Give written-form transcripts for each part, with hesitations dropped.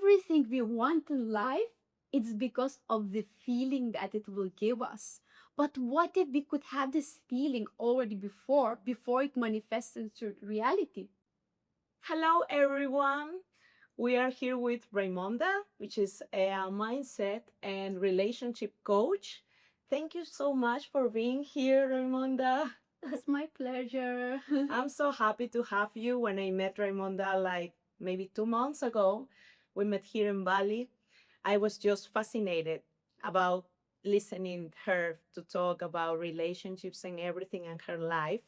everything we want in life, it's because of the feeling that it will give us. But what if we could have this feeling already before it manifests into reality? Hello, everyone. We are here with Raimonda, which is a mindset and relationship coach. Thank you so much for being here, Raimonda. It's my pleasure. I'm so happy to have you. When I met Raimonda, like maybe 2 months ago, we met here in Bali. I was just fascinated about listening her to talk about relationships and everything in her life.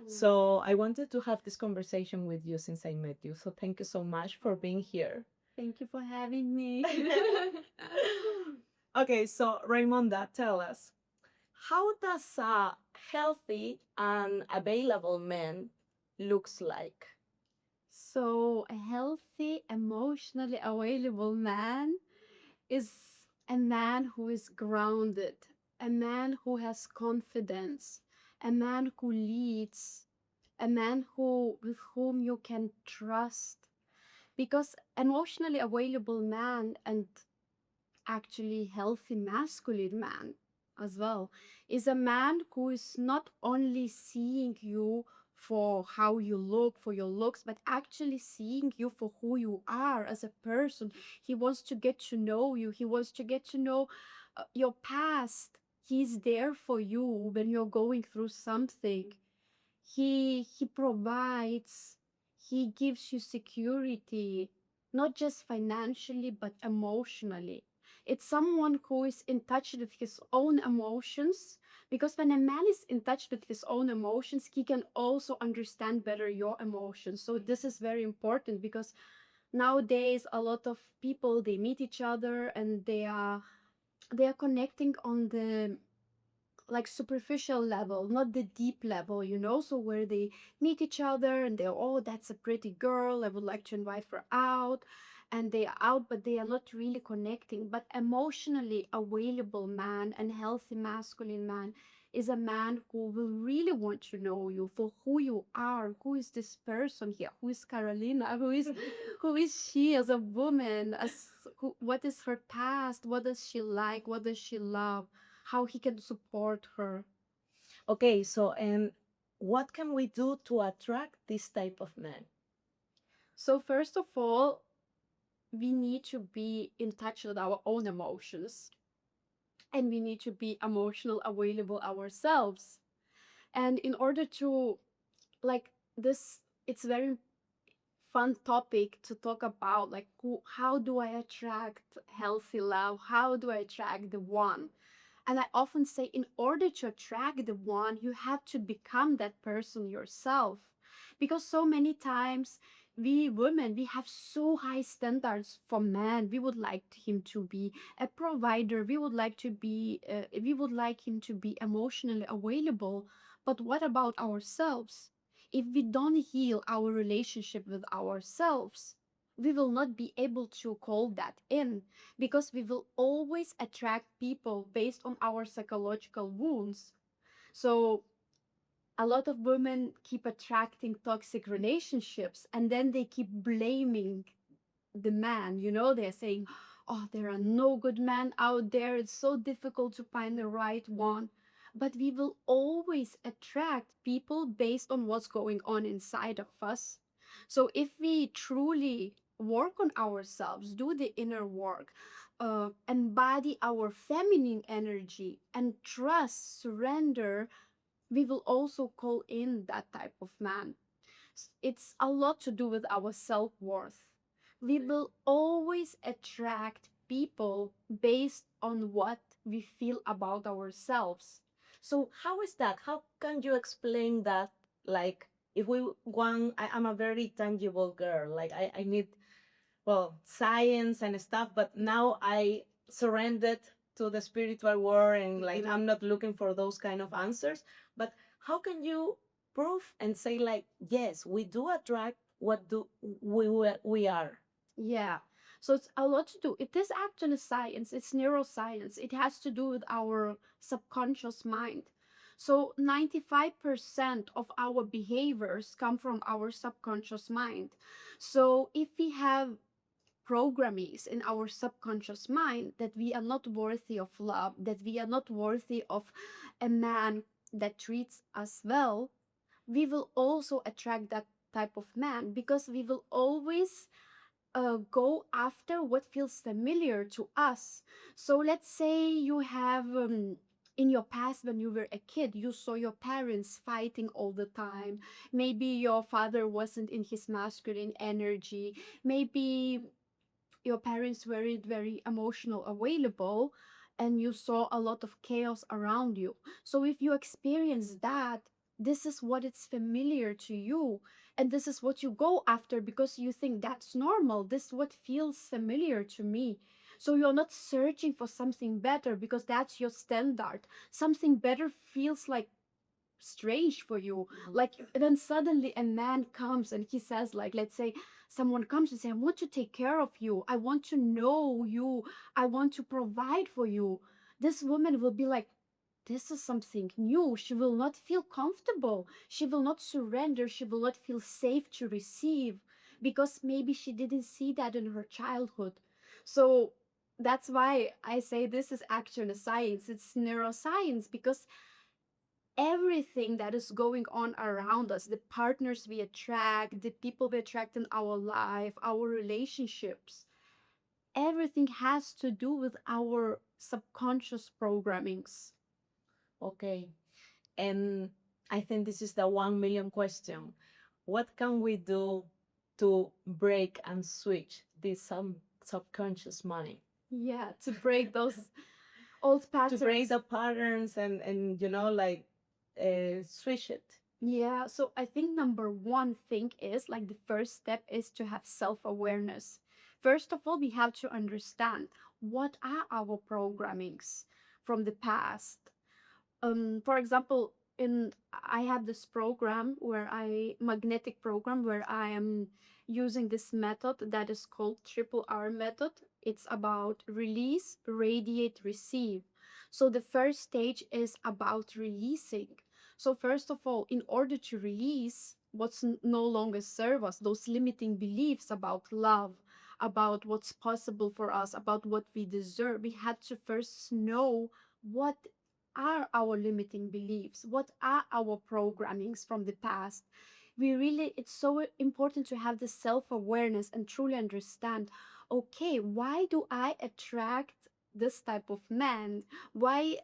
So I wanted to have this conversation with you since I met you. So thank you so much for being here. Thank you for having me. Okay, so Raimonda, tell us, how does a healthy and available man looks like? So, a healthy, emotionally available man is a man who is grounded, a man who has confidence, a man who leads, a man who with whom you can trust. Because emotionally available man and actually healthy masculine man as well is a man who is not only seeing you for how you look, for your looks, but actually seeing you for who you are as a person. He wants to get to know you. He wants to get to know your past. He's there for you when you're going through something. He provides, he gives you security, not just financially but emotionally. It's someone who is in touch with his own emotions, because when a man is in touch with his own emotions, he can also understand better your emotions. So this is very important, because nowadays a lot of people, they meet each other and they are connecting on the like superficial level, not the deep level, so where they meet each other and they're, oh, that's a pretty girl, I would like to invite her out, and they are out, but they are not really connecting. But emotionally available man and healthy masculine man is a man who will really want to know you for who you are. Who is this person here? Who is Carolina? Who is she as a woman? What is her past? What does she like? What does she love? How he can support her. Okay, so and what can we do to attract this type of man? So first of all, we need to be in touch with our own emotions, and we need to be emotional available ourselves. And in order to, like, this, it's very fun topic to talk about, like, how do I attract healthy love? How do I attract the one? And I often say, in order to attract the one, you have to become that person yourself. Because so many times, we women, we have so high standards for men. We would like him to be a provider. We would like him to be emotionally available. But what about ourselves? If we don't heal our relationship with ourselves, we will not be able to call that in, because we will always attract people based on our psychological wounds. So a lot of women keep attracting toxic relationships, and then they keep blaming the man. They're saying, oh, there are no good men out there. It's so difficult to find the right one. But we will always attract people based on what's going on inside of us. So if we truly work on ourselves, do the inner work, embody our feminine energy, and trust, surrender, we will also call in that type of man. It's a lot to do with our self-worth. We will always attract people based on what we feel about ourselves. So how is that? How can you explain that? Like, if we want, I'm a very tangible girl. Like, I need, well, science and stuff, but now I surrendered to the spiritual world and like I'm not looking for those kind of answers. But how can you prove and say like, yes, we do attract what do we are? Yeah. So it's a lot to do. It is actually science, it's neuroscience. It has to do with our subconscious mind. So 95% of our behaviors come from our subconscious mind. So if we have programmings in our subconscious mind that we are not worthy of love, that we are not worthy of a man that treats us well, we will also attract that type of man, because we will always go after what feels familiar to us. So let's say you have, in your past, when you were a kid, you saw your parents fighting all the time. Maybe your father wasn't in his masculine energy. Maybe your parents weren't very emotional available, and you saw a lot of chaos around you. So if you experience that, this is what it's familiar to you, and this is what you go after because you think that's normal. This is what feels familiar to me. So you're not searching for something better because that's your standard. Something better feels like strange for you. Like then suddenly a man comes and he says, like, let's say someone comes and say, I want to take care of you, I want to know you, I want to provide for you. This woman will be like, this is something new. She will not feel comfortable, she will not surrender, she will not feel safe to receive, because maybe she didn't see that in her childhood. So that's why I say this is actually science, it's neuroscience, because everything that is going on around us, the partners we attract, the people we attract in our life, our relationships, everything has to do with our subconscious programmings. Okay. And I think this is the 1 million question. What can we do to break and switch this subconscious mind? Yeah, to break those old patterns. To break the patterns and like switch it. Yeah, so I think number one thing is, like, the first step is to have self awareness. First of all, we have to understand what are our programmings from the past. For example, in I have this program where I magnetic program where I am using this method that is called triple R method. It's about release, radiate, receive. So the first stage is about releasing. So first of all, in order to release what's no longer serve us, those limiting beliefs about love, about what's possible for us, about what we deserve, we had to first know what are our limiting beliefs, what are our programmings from the past. We really, it's so important to have this self-awareness and truly understand, okay, why do I attract this type of man? Why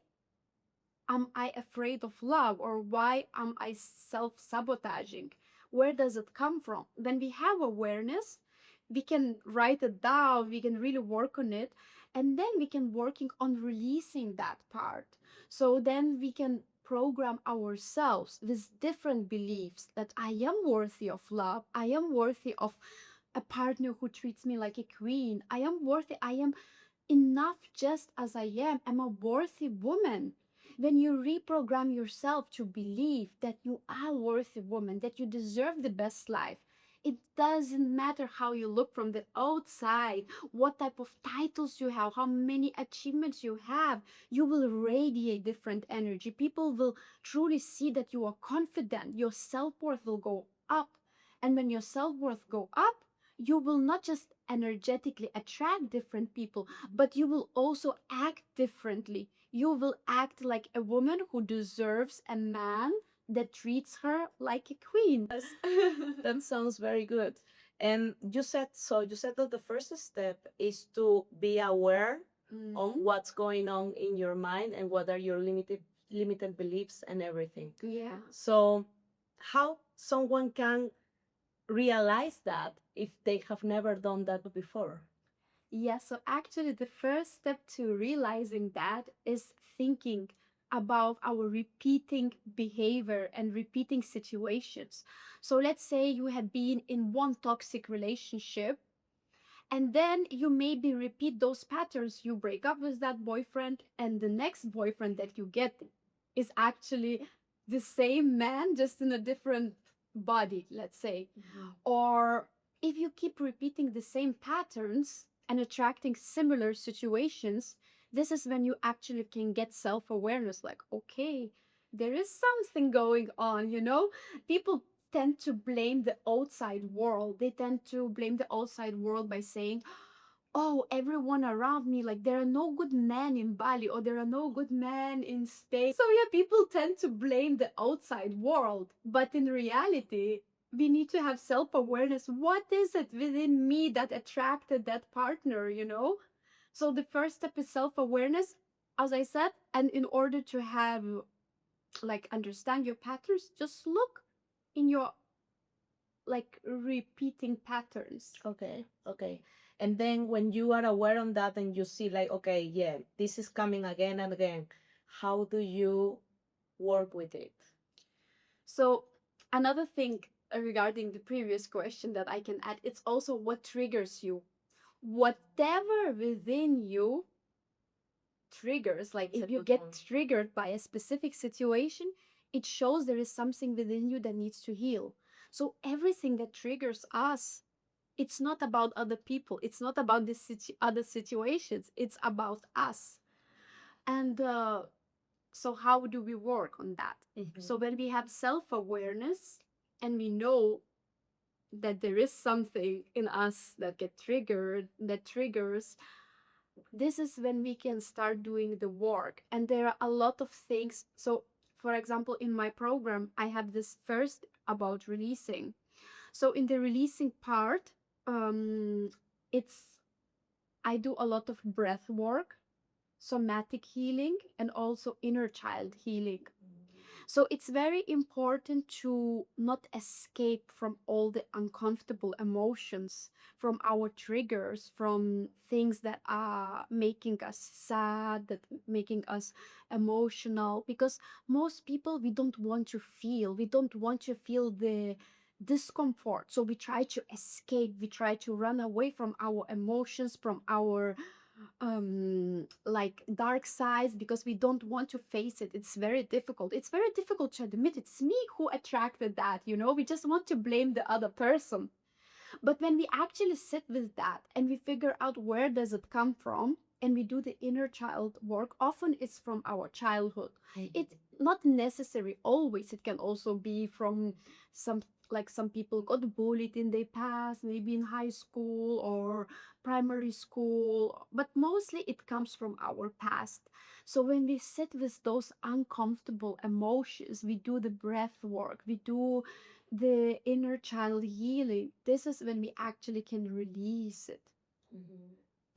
am I afraid of love, or why am I self-sabotaging? Where does it come from? When we have awareness, we can write it down, we can really work on it, and then we can working on releasing that part. So then we can program ourselves with different beliefs that I am worthy of love, I am worthy of a partner who treats me like a queen, I am worthy, I am enough just as I am. I'm a worthy woman. When you reprogram yourself to believe that you are a worthy woman, that you deserve the best life, it doesn't matter how you look from the outside, what type of titles you have, how many achievements you have, you will radiate different energy. People will truly see that you are confident. Your self-worth will go up. And when your self-worth go up, you will not just energetically attract different people, but you will also act differently. You will act like a woman who deserves a man that treats her like a queen. Yes. That sounds very good. And you said that the first step is to be aware of what's going on in your mind and what are your limited beliefs and everything. Yeah. So how someone can realize that if they have never done that before? Yeah, so actually, the first step to realizing that is thinking about our repeating behavior and repeating situations. So let's say you have been in one toxic relationship, and then you maybe repeat those patterns. You break up with that boyfriend, and the next boyfriend that you get is actually the same man, just in a different body, let's say. Or if you keep repeating the same patterns and attracting similar situations, this is when you actually can get self awareness, like, okay, there is something going on, you know? People tend to blame the outside world. They tend to blame the outside world by saying, oh, everyone around me, like there are no good men in Bali or there are no good men in Spain. So yeah, people tend to blame the outside world. But in reality, we need to have self-awareness. What is it within me that attracted that partner, you know? So the first step is self-awareness, as I said, and in order to have like understand your patterns, just look in your like repeating patterns. Okay, okay. And then when you are aware on that and you see like, okay, yeah, this is coming again and again, how do you work with it? So another thing regarding the previous question that I can add, it's also what triggers you. Whatever within you triggers, like It's a if you good get one. triggered by a specific situation, it shows there is something within you that needs to heal. So everything that triggers us, it's not about other people, it's not about the other situations, it's about us. And so how do we work on that? So when we have self-awareness and we know that there is something in us that get triggered, that triggers, this is when we can start doing the work. And there are a lot of things. So for example, in my program, I have this first about releasing. So in the releasing part, it's I do a lot of breath work, somatic healing, and also inner child healing. So it's very important to not escape from all the uncomfortable emotions, from our triggers, from things that are making us sad, that making us emotional. Because most people, we don't want to feel, we don't want to feel the discomfort. So we try to escape, we try to run away from our emotions, from our like dark sides, because we don't want to face it. It's very difficult, it's very difficult to admit it's me who attracted that, you know, we just want to blame the other person. But when we actually sit with that and we figure out where does it come from, and we do the inner child work, often it's from our childhood. It not necessary always, it can also be from some, like some people got bullied in their past, maybe in high school or primary school, but mostly it comes from our past. So when we sit with those uncomfortable emotions, we do the breath work, we do the inner child healing. This is when we actually can release it.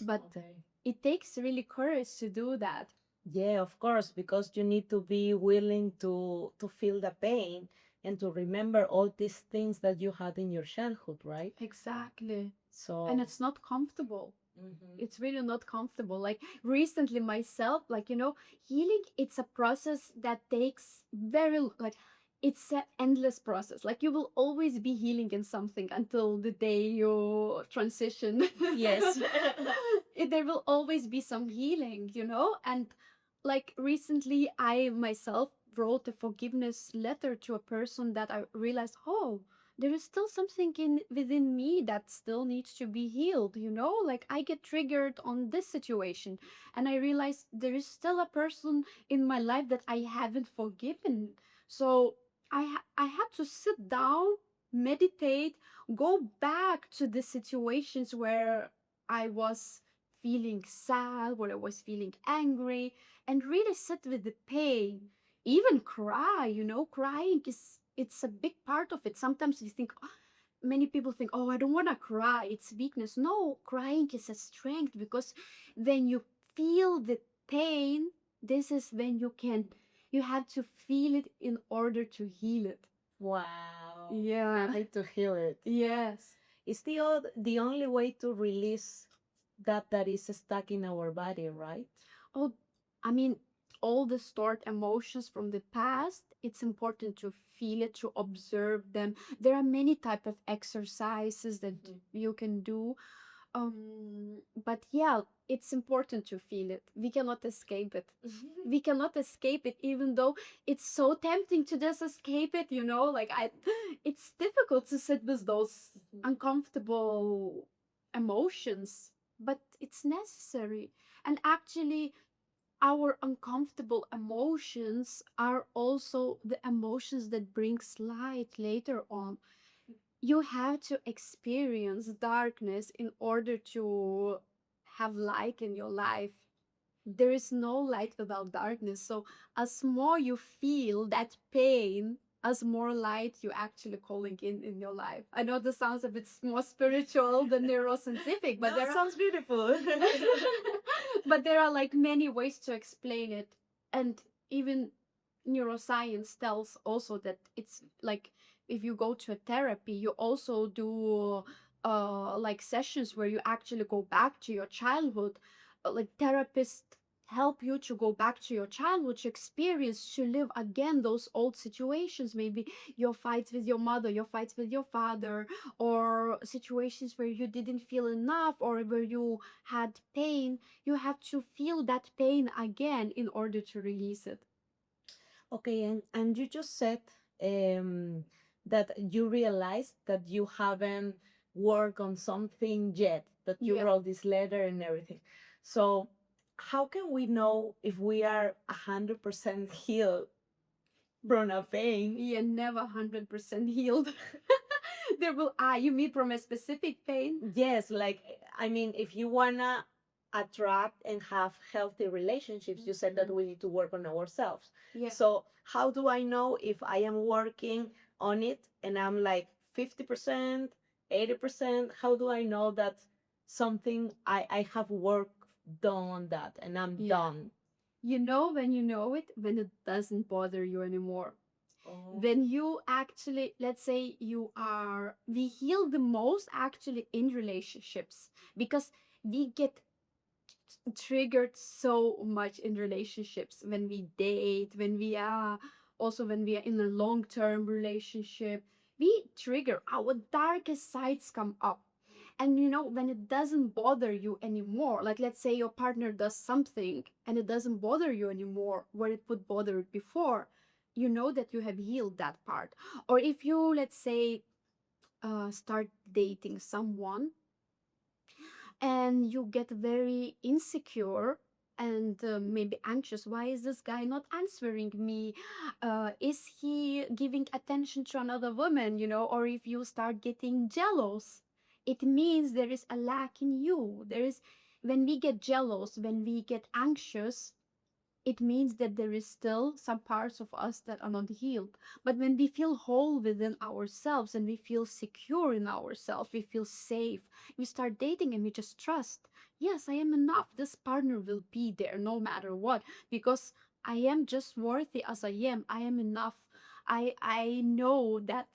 But Okay. it takes really courage to do that. Yeah, of course, because you need to be willing to feel the pain and to remember all these things that you had in your childhood, right? Exactly. So, And it's not comfortable. mhm. It's really not comfortable. Like recently myself, like, you know, healing, it's a process that takes like it's an endless process. Like you will always be healing in something until the day you transition. Yes. There will always be some healing, you know? And like recently I myself wrote a forgiveness letter to a person that I realized, oh, there is still something in within me that still needs to be healed, you know, like I get triggered on this situation and I realize there is still a person in my life that I haven't forgiven. So I had to sit down, meditate, go back to the situations where I was feeling sad, where I was feeling angry, and really sit with the pain, even cry, you know. Crying is, it's a big part of it. Sometimes we think, many people think, oh, I don't want to cry, it's weakness. No, crying is a strength, because when you feel the pain, this is when you have to feel it in order to heal it. Wow. Yeah. I need to heal it. Yes. It's the only way to release that is stuck in our body, right? Oh, I mean, all the stored emotions from the past, it's important to feel it, to observe them. There are many type of exercises that you can do. But yeah, it's important to feel it. We cannot escape it. We cannot escape it, even though it's so tempting to just escape it, you know, like it's difficult to sit with those uncomfortable emotions, but it's necessary. And actually, our uncomfortable emotions are also the emotions that brings light later on. You have to experience darkness in order to have light in your life. There is no light without darkness. So as more you feel that pain, as more light you actually calling in your life. I know this sounds a bit more spiritual than neuroscientific, but No, it sounds beautiful. but there are like many ways to explain it. And even neuroscience tells also that it's like if you go to a therapy, you also do like sessions where you actually go back to your childhood. Like therapists help you to go back to your childhood, to experience, to live again those old situations, maybe your fights with your mother, your fights with your father, or situations where you didn't feel enough or where you had pain. You have to feel that pain again in order to release it. Okay, and you just said um, that you realized that you haven't worked on something yet, but you Yeah. wrote this letter and everything. So, how can we know if we are 100% healed from a pain? You're never 100% healed. There will, you mean from a specific pain? Yes, like I mean, if you wanna attract and have healthy relationships, you said that we need to work on ourselves. Yeah. So how do I know if I am working on it and I'm like 50%, 80%? How do I know that something I have work done on that and I'm Yeah. done? You know when you know it, when it doesn't bother you anymore. Oh. When you actually, let's say you are, we heal the most actually in relationships because we get triggered so much in relationships when we date, when we are also when we are in a long-term relationship. We trigger our darkest sides come up. And you know, when it doesn't bother you anymore, like let's say your partner does something and it doesn't bother you anymore where it would bother it before, you know that you have healed that part. Or if you, let's say, start dating someone and you get very insecure and maybe anxious. Why is this guy not answering me? Is he giving attention to another woman, you know? Or if you start getting jealous, it means there is a lack in you. There is, when we get jealous, when we get anxious, it means that there is still some parts of us that are not healed. But when we feel whole within ourselves and we feel secure in ourselves, we feel safe, we start dating and we just trust. Yes, I am enough. This partner will be there no matter what because I am just worthy as I am. I am enough. I know that,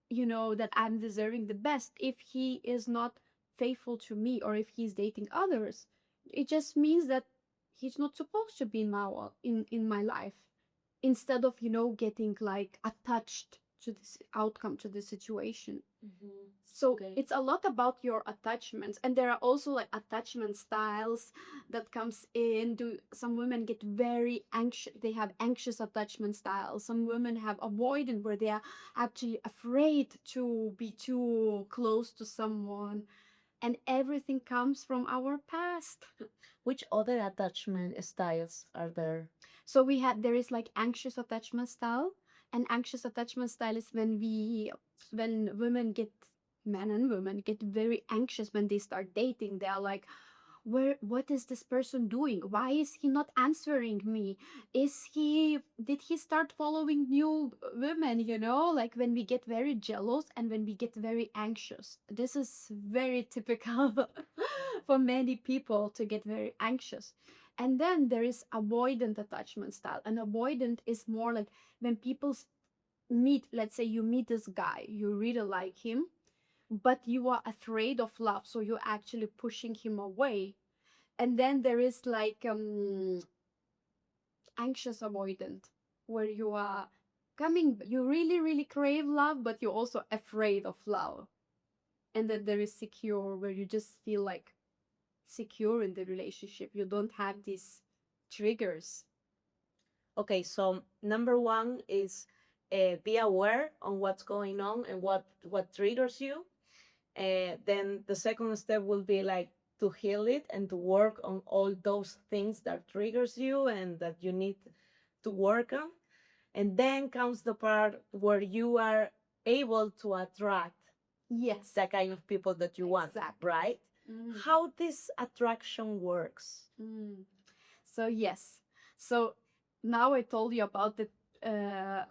you know, that I'm deserving the best. If he is not faithful to me or if he's dating others, it just means that he's not supposed to be in my life. Instead of, you know, getting like attached to this outcome, to the situation. Mhm. So Okay. it's a lot about your attachments, and there are also like attachment styles that comes in. Do some women get very anxious? They have anxious attachment styles. Some women have avoidant, where they are actually afraid to be too close to someone, and everything comes from our past. Which other attachment styles are there? So we had there is like anxious attachment style, and anxious attachment style is when women get men and women get very anxious when they start dating. They are like, where, what is this person doing? Why is he not answering me? Is he, did he start following new women? You know, like when we get very jealous and when we get very anxious. This is very typical for many people to get very anxious. And then there is avoidant attachment style. And avoidant is more like when people meet, let's say you meet this guy, you really like him, but you are afraid of love, so you're actually pushing him away. And then there is like anxious avoidant, where you are coming, you really, really crave love, but you're also afraid of love. And then there is secure, where you just feel like secure in the relationship. You don't have these triggers. Okay, so number one is be aware on what's going on and what triggers you. Then the second step will be like to heal it and to work on all those things that triggers you and that you need to work on. And then comes the part where you are able to attract Yes. the kind of people that you want, Exactly. right? how this attraction works. Mm. So yes. So now I told you about the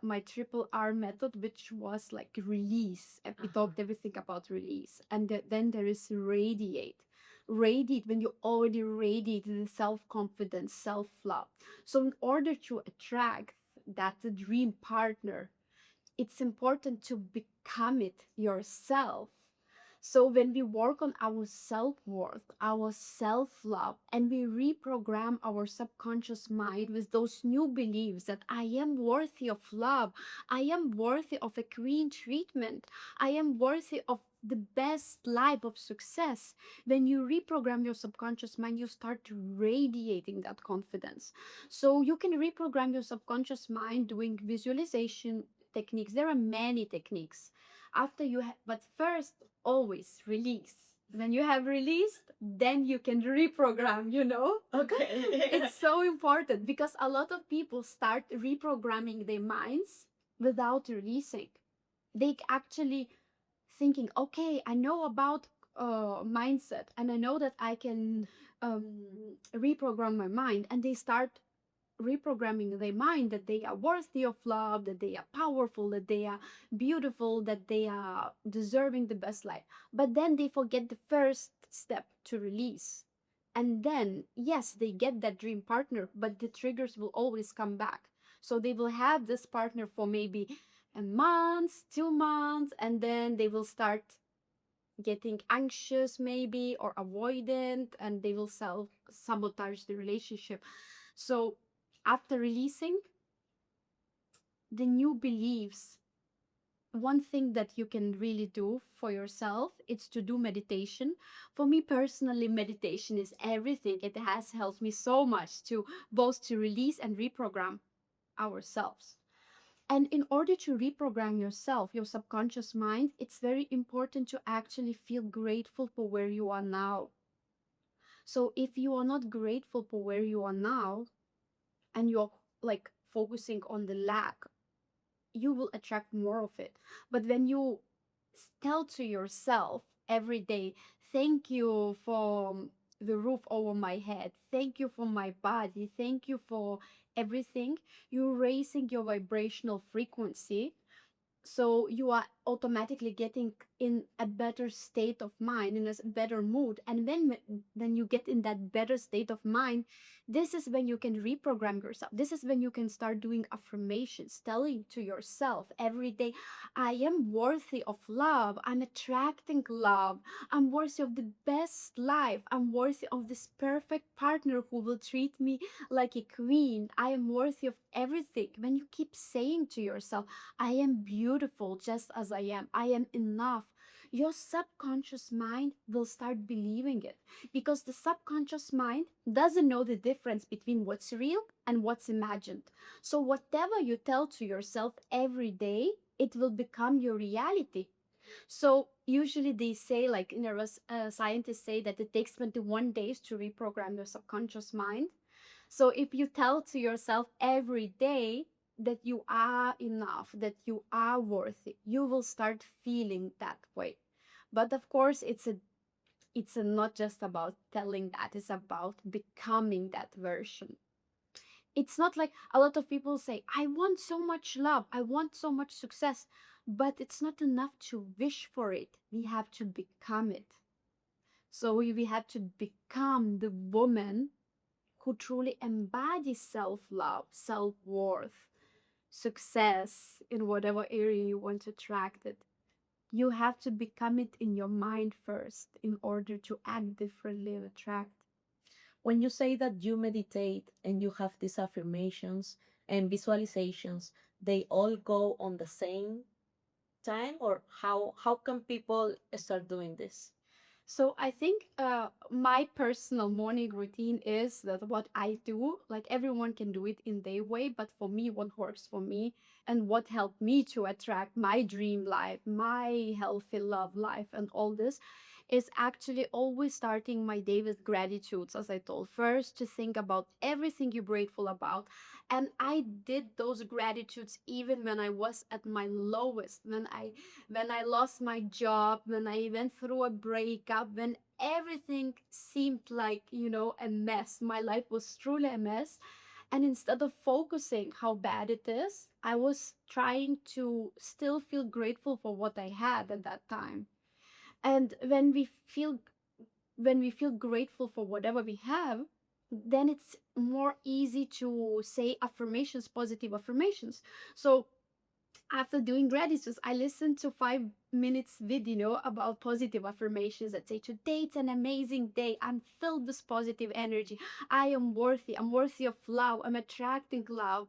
my triple R method, which was like release. And we talked everything about release, and then there is radiate. Radiate when you already radiate the self confidence, self love. So in order to attract that dream partner, it's important to become it yourself. So when we work on our self-worth, our self-love, and we reprogram our subconscious mind with those new beliefs that I am worthy of love, I am worthy of a queen treatment, I am worthy of the best life of success. When you reprogram your subconscious mind, you start radiating that confidence. So you can reprogram your subconscious mind doing visualization techniques. There are many techniques. But first, always release. When you have released, then you can reprogram, you know? Okay. It's so important because a lot of people start reprogramming their minds without releasing. They actually thinking, okay, I know about mindset and I know that I can reprogram my mind, and they start reprogramming their mind that they are worthy of love, that they are powerful, that they are beautiful, that they are deserving the best life. But then they forget the first step to release. And then, yes, they get that dream partner, but the triggers will always come back. So they will have this partner for maybe a month, 2 months, and then they will start getting anxious maybe or avoidant, and they will self sabotage the relationship. So after releasing the new beliefs, one thing that you can really do for yourself is to do meditation. For me personally, meditation is everything. It has helped me so much to both to release and reprogram ourselves. And in order to reprogram yourself, your subconscious mind, it's very important to actually feel grateful for where you are now. So if you are not grateful for where you are now, and you're like focusing on the lack, you will attract more of it. But when you tell to yourself every day, thank you for the roof over my head, thank you for my body, thank you for everything, you're raising your vibrational frequency. So you are automatically getting in a better state of mind, in a better mood. And then you get in that better state of mind, this is when you can reprogram yourself. This is when you can start doing affirmations, telling to yourself every day, I am worthy of love, I'm attracting love, I'm worthy of the best life, I'm worthy of this perfect partner who will treat me like a queen, I am worthy of everything. When you keep saying to yourself, I am beautiful just as I am, I am enough, your subconscious mind will start believing it, because the subconscious mind doesn't know the difference between what's real and what's imagined. So, whatever you tell to yourself every day, it will become your reality. So, usually they say, like scientists say, that it takes 21 days to reprogram your subconscious mind. So if you tell to yourself every day that you are enough, that you are worthy, you will start feeling that way. But of course, it's not just about telling that, it's about becoming that version. It's not like a lot of people say, I want so much love, I want so much success, but it's not enough to wish for it. We have to become it. So we have to become the woman who truly embodies self love, self worth, success in whatever area you want to attract it. You have to become it in your mind first in order to act differently and attract. When you say that you meditate and you have these affirmations and visualizations, they all go on the same time, or how can people start doing this? So I think my personal morning routine is that what I do, like everyone can do it in their way, but for me, what works for me and what helped me to attract my dream life, my healthy love life, and all this is actually always starting my day with gratitudes, as I told. First, to think about everything you're grateful about. And I did those gratitudes even when I was at my lowest, when I lost my job, when I went through a breakup, when everything seemed like, a mess. My life was truly a mess. And instead of focusing how bad it is, I was trying to still feel grateful for what I had at that time. And when we feel grateful for whatever we have, then it's more easy to say affirmations, positive affirmations. So after doing gratitude, I listened to 5 minutes video about positive affirmations that say, today it's an amazing day. I'm filled with positive energy. I am worthy. I'm worthy of love. I'm attracting love.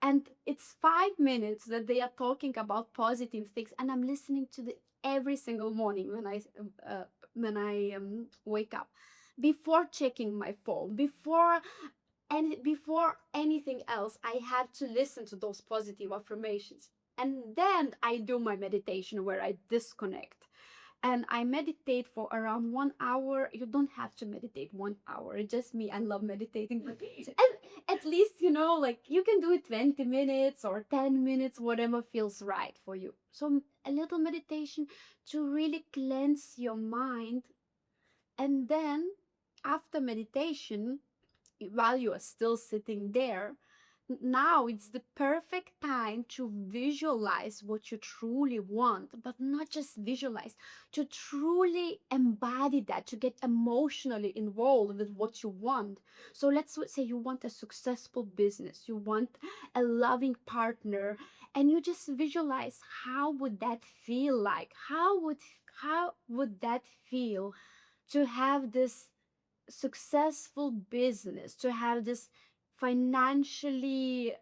And it's 5 minutes that they are talking about positive things, and I'm listening to the every single morning when I wake up, before checking my phone, before anything else. I have to listen to those positive affirmations, and then I do my meditation where I disconnect. And I meditate for around 1 hour. You don't have to meditate 1 hour. It's just me. I love meditating. But at least, like you can do it 20 minutes or 10 minutes, whatever feels right for you. So a little meditation to really cleanse your mind. And then after meditation, while you are still sitting there, now it's the perfect time to visualize what you truly want, but not just visualize, to truly embody that, to get emotionally involved with what you want. So let's say you want a successful business, you want a loving partner, and you just visualize how would that feel like? How would that feel to have this successful business, to have this financially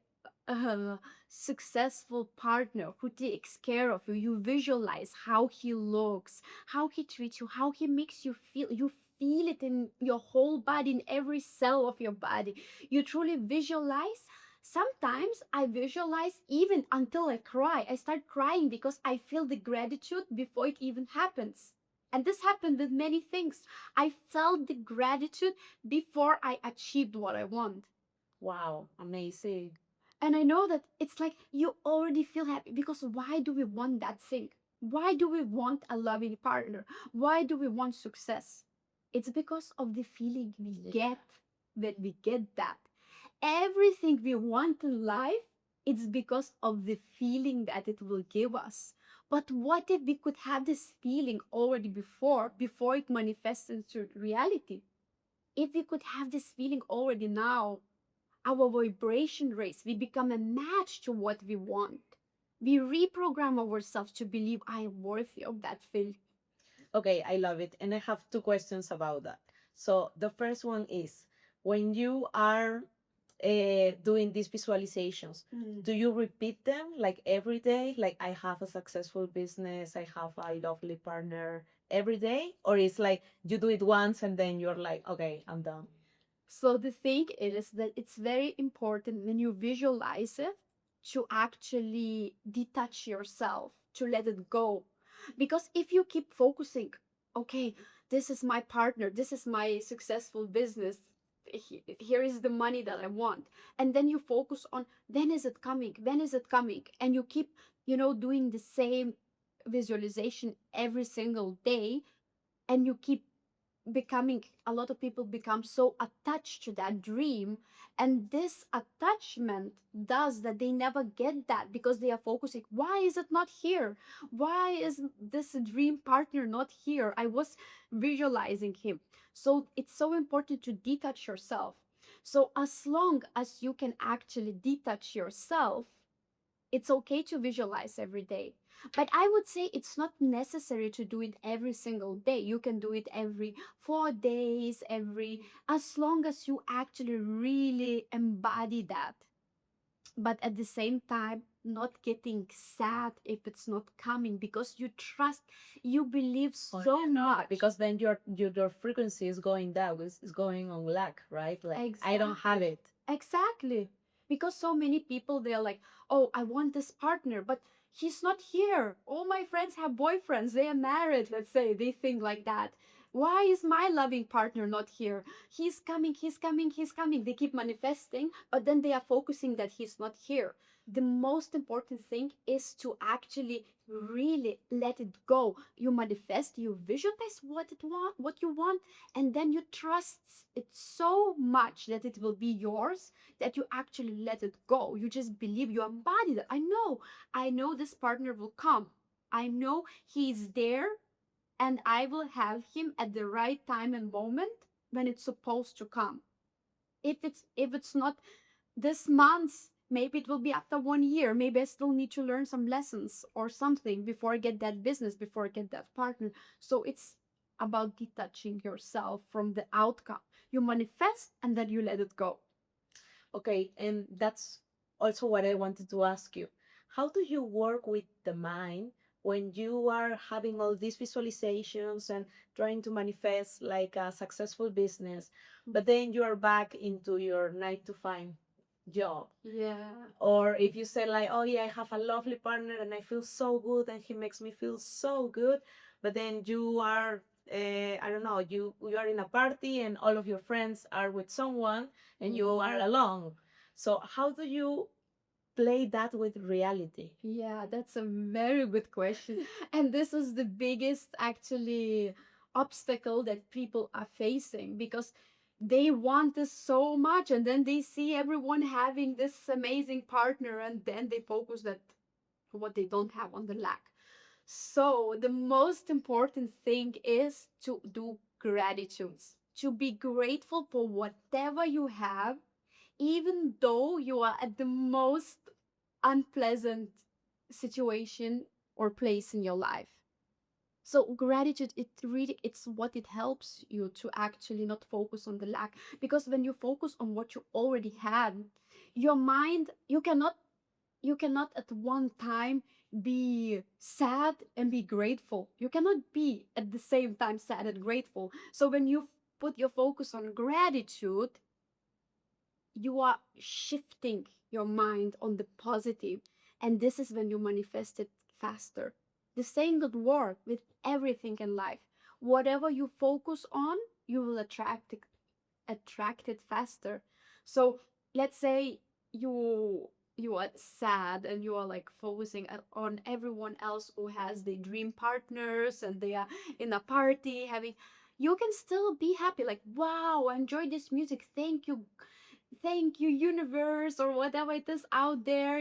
uh, successful partner who takes care of you. You visualize how he looks, how he treats you, how he makes you feel. You feel it in your whole body, in every cell of your body. You truly visualize. Sometimes I visualize even until I cry. I start crying because I feel the gratitude before it even happens. And this happened with many things. I felt the gratitude before I achieved what I want. Wow, amazing. And I know that it's like you already feel happy, because why do we want that thing? Why do we want a loving partner? Why do we want success? It's because of the feeling we get when we get that. Everything we want in life, it's because of the feeling that it will give us. But what if we could have this feeling already before it manifests into reality? If we could have this feeling already now, our vibration raise, we become a match to what we want. We reprogram ourselves to believe I am worthy of that feeling. Okay, I love it. And I have two questions about that. So the first one is, when you are doing these visualizations, do you repeat them like every day? Like, I have a successful business, I have a lovely partner every day? Or it's like you do it once and then you're like, okay, I'm done? So the thing is that it's very important when you visualize it to actually detach yourself, to let it go. Because if you keep focusing, okay, this is my partner, this is my successful business, here is the money that I want. And then you focus on, when is it coming? When is it coming? And you keep, doing the same visualization every single day, and you keep becoming a lot of people become so attached to that dream, and this attachment does that they never get that, because they are focusing, why is it not here? Why is this dream partner not here? I was visualizing him. So it's so important to detach yourself. So as long as you can actually detach yourself, it's okay to visualize every day. But I would say it's not necessary to do it every single day. You can do it every 4 days, as long as you actually really embody that. But at the same time, not getting sad if it's not coming, because you trust, you believe so much. Because then your frequency is going down, is going on lack, right? Like, I don't have it. Exactly. Because so many people, they're like, oh, I want this partner, but he's not here. All my friends have boyfriends. They are married, let's say. They think like that. Why is my loving partner not here? He's coming, he's coming, he's coming. They keep manifesting, but then they are focusing that he's not here. The most important thing is to actually really let it go. You manifest, you visualize what you want, and then you trust it so much that it will be yours that you actually let it go. You just believe, you embody that. I know this partner will come. I know he's there, and I will have him at the right time and moment when it's supposed to come. If it's not this month, maybe it will be after 1 year. Maybe I still need to learn some lessons or something before I get that business, before I get that partner. So it's about detaching yourself from the outcome. You manifest and then you let it go. Okay, and that's also what I wanted to ask you. How do you work with the mind when you are having all these visualizations and trying to manifest like a successful business, but then you are back into your 9 to 5 job? Yeah. Or if you say like, oh yeah, I have a lovely partner and I feel so good and he makes me feel so good, but then you are I don't know, you are in a party and all of your friends are with someone and you are alone. So how do you play that with reality? Yeah, that's a very good question. And this is the biggest actually obstacle that people are facing because they want this so much and then they see everyone having this amazing partner and then they focus that what they don't have on the lack. So the most important thing is to do gratitudes, to be grateful for whatever you have, even though you are at the most unpleasant situation or place in your life. So gratitude, it's what it helps you to actually not focus on the lack, because when you focus on what you already had, your mind, you cannot at one time be sad and be grateful. You cannot be at the same time sad and grateful. So when you put your focus on gratitude, you are shifting your mind on the positive, and this is when you manifest it faster. The same would work with everything in life. Whatever you focus on, you will attract it faster. So let's say you are sad and you are like focusing on everyone else who has their dream partners and they are in a party having, you can still be happy, like, wow, I enjoy this music, thank you universe, or whatever it is out there,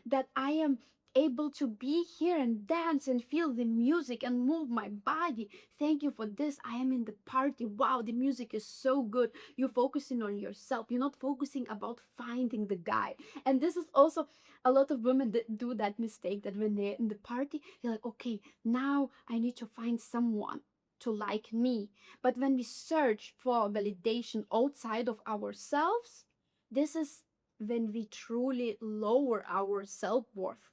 that I am able to be here and dance and feel the music and move my body. Thank you for this. I am in the party. Wow, the music is so good. You're focusing on yourself. You're not focusing about finding the guy. And this is also a lot of women that do that mistake, that when they're in the party, they're like, okay, now I need to find someone to like me. But when we search for validation outside of ourselves, this is when we truly lower our self worth.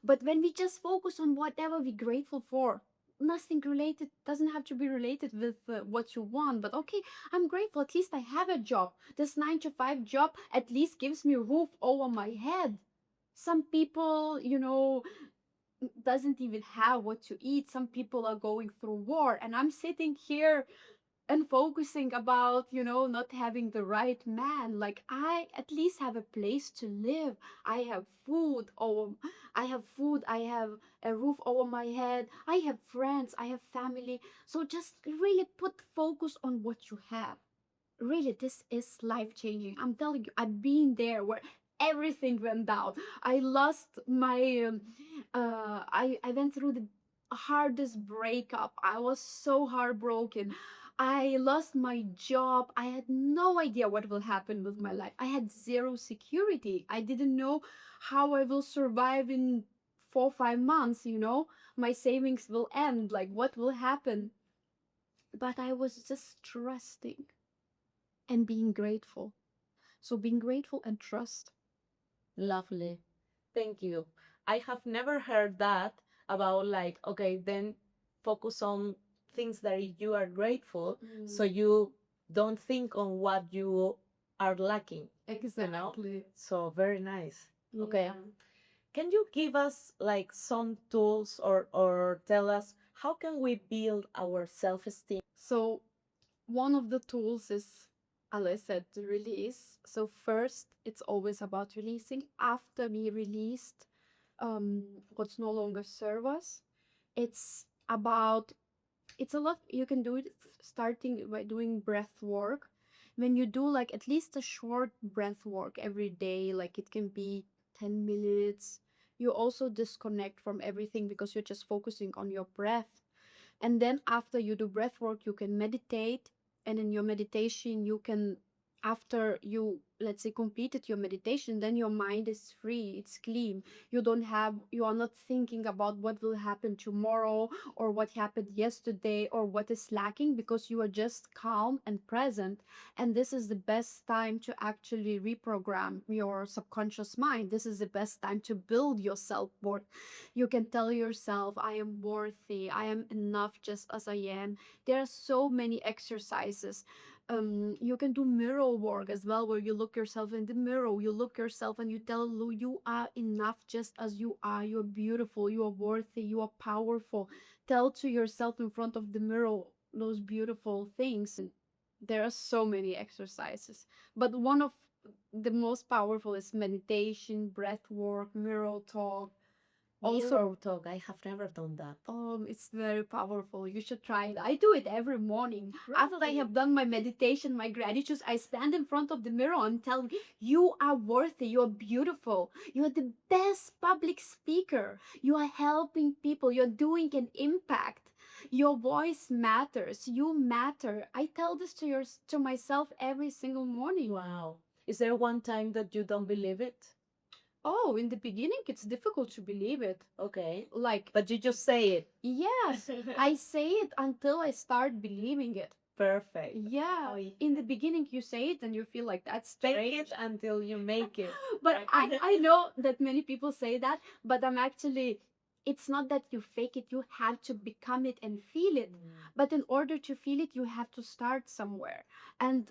But when we just focus on whatever we're grateful for, nothing related, doesn't have to be related with what you want. But okay, I'm grateful. At least I have a job. This 9 to 5 job at least gives me a roof over my head. Some people, doesn't even have what to eat. Some people are going through war, and I'm sitting here and focusing about, not having the right man. Like, I at least have a place to live. I have food, or I have a roof over my head. I have friends, I have family. So just really put focus on what you have. Really, this is life changing. I'm telling you, I've been there where everything went down. I lost my I went through the hardest breakup. I was so heartbroken. I lost my job. I had no idea what will happen with my life. I had zero security. I didn't know how I will survive in 4 or 5 months. My savings will end. Like, what will happen? But I was just trusting and being grateful. So being grateful and trust. Lovely. Thank you. I have never heard that about like, okay, then focus on things that you are grateful so you don't think on what you are lacking. Exactly. So very nice. Okay. Yeah. Can you give us like some tools or tell us how can we build our self-esteem? So one of the tools is, as I said, to release. So first, it's always about releasing. After we released, what's no longer serve us. It's about, it's a lot. You can do it starting by doing breath work. When you do like at least a short breath work every day, like it can be 10 minutes, you also disconnect from everything because you're just focusing on your breath. And then after you do breath work, you can meditate. And in your meditation, you can, after you, let's say, completed your meditation, then your mind is free, it's clean. You don't have, you are not thinking about what will happen tomorrow or what happened yesterday or what is lacking, because you are just calm and present. And this is the best time to actually reprogram your subconscious mind. This is the best time to build your self-worth. You can tell yourself, I am worthy, I am enough just as I am. There are so many exercises. You can do mirror work as well, where you look yourself in the mirror, you look yourself and you tell you are enough just as you are. You're beautiful, you are worthy, you are powerful. Tell to yourself in front of the mirror those beautiful things. And there are so many exercises, but one of the most powerful is meditation, breath work, mirror talk. Also, Mirror talk. I have never done that. it's very powerful. You should try it. I do it every morning. After I have done my meditation, my gratitude, I stand in front of the mirror and tell you are worthy, you are beautiful, you are the best public speaker, you are helping people, you're doing an impact. Your voice matters. You matter. I tell this to myself every single morning. Wow. Is there one time that you don't believe it? Oh, in the beginning, it's difficult to believe it. Okay. Like, But you just say it. yes, I say it until I start believing it. Perfect. Yeah. Oh, yeah. In the beginning, you say it and you feel like that's Fake strange. it until you make it. But I know that many people say that, but I'm actually, it's not that you fake it, you have to become it and feel it. But in order to feel it, you have to start somewhere. And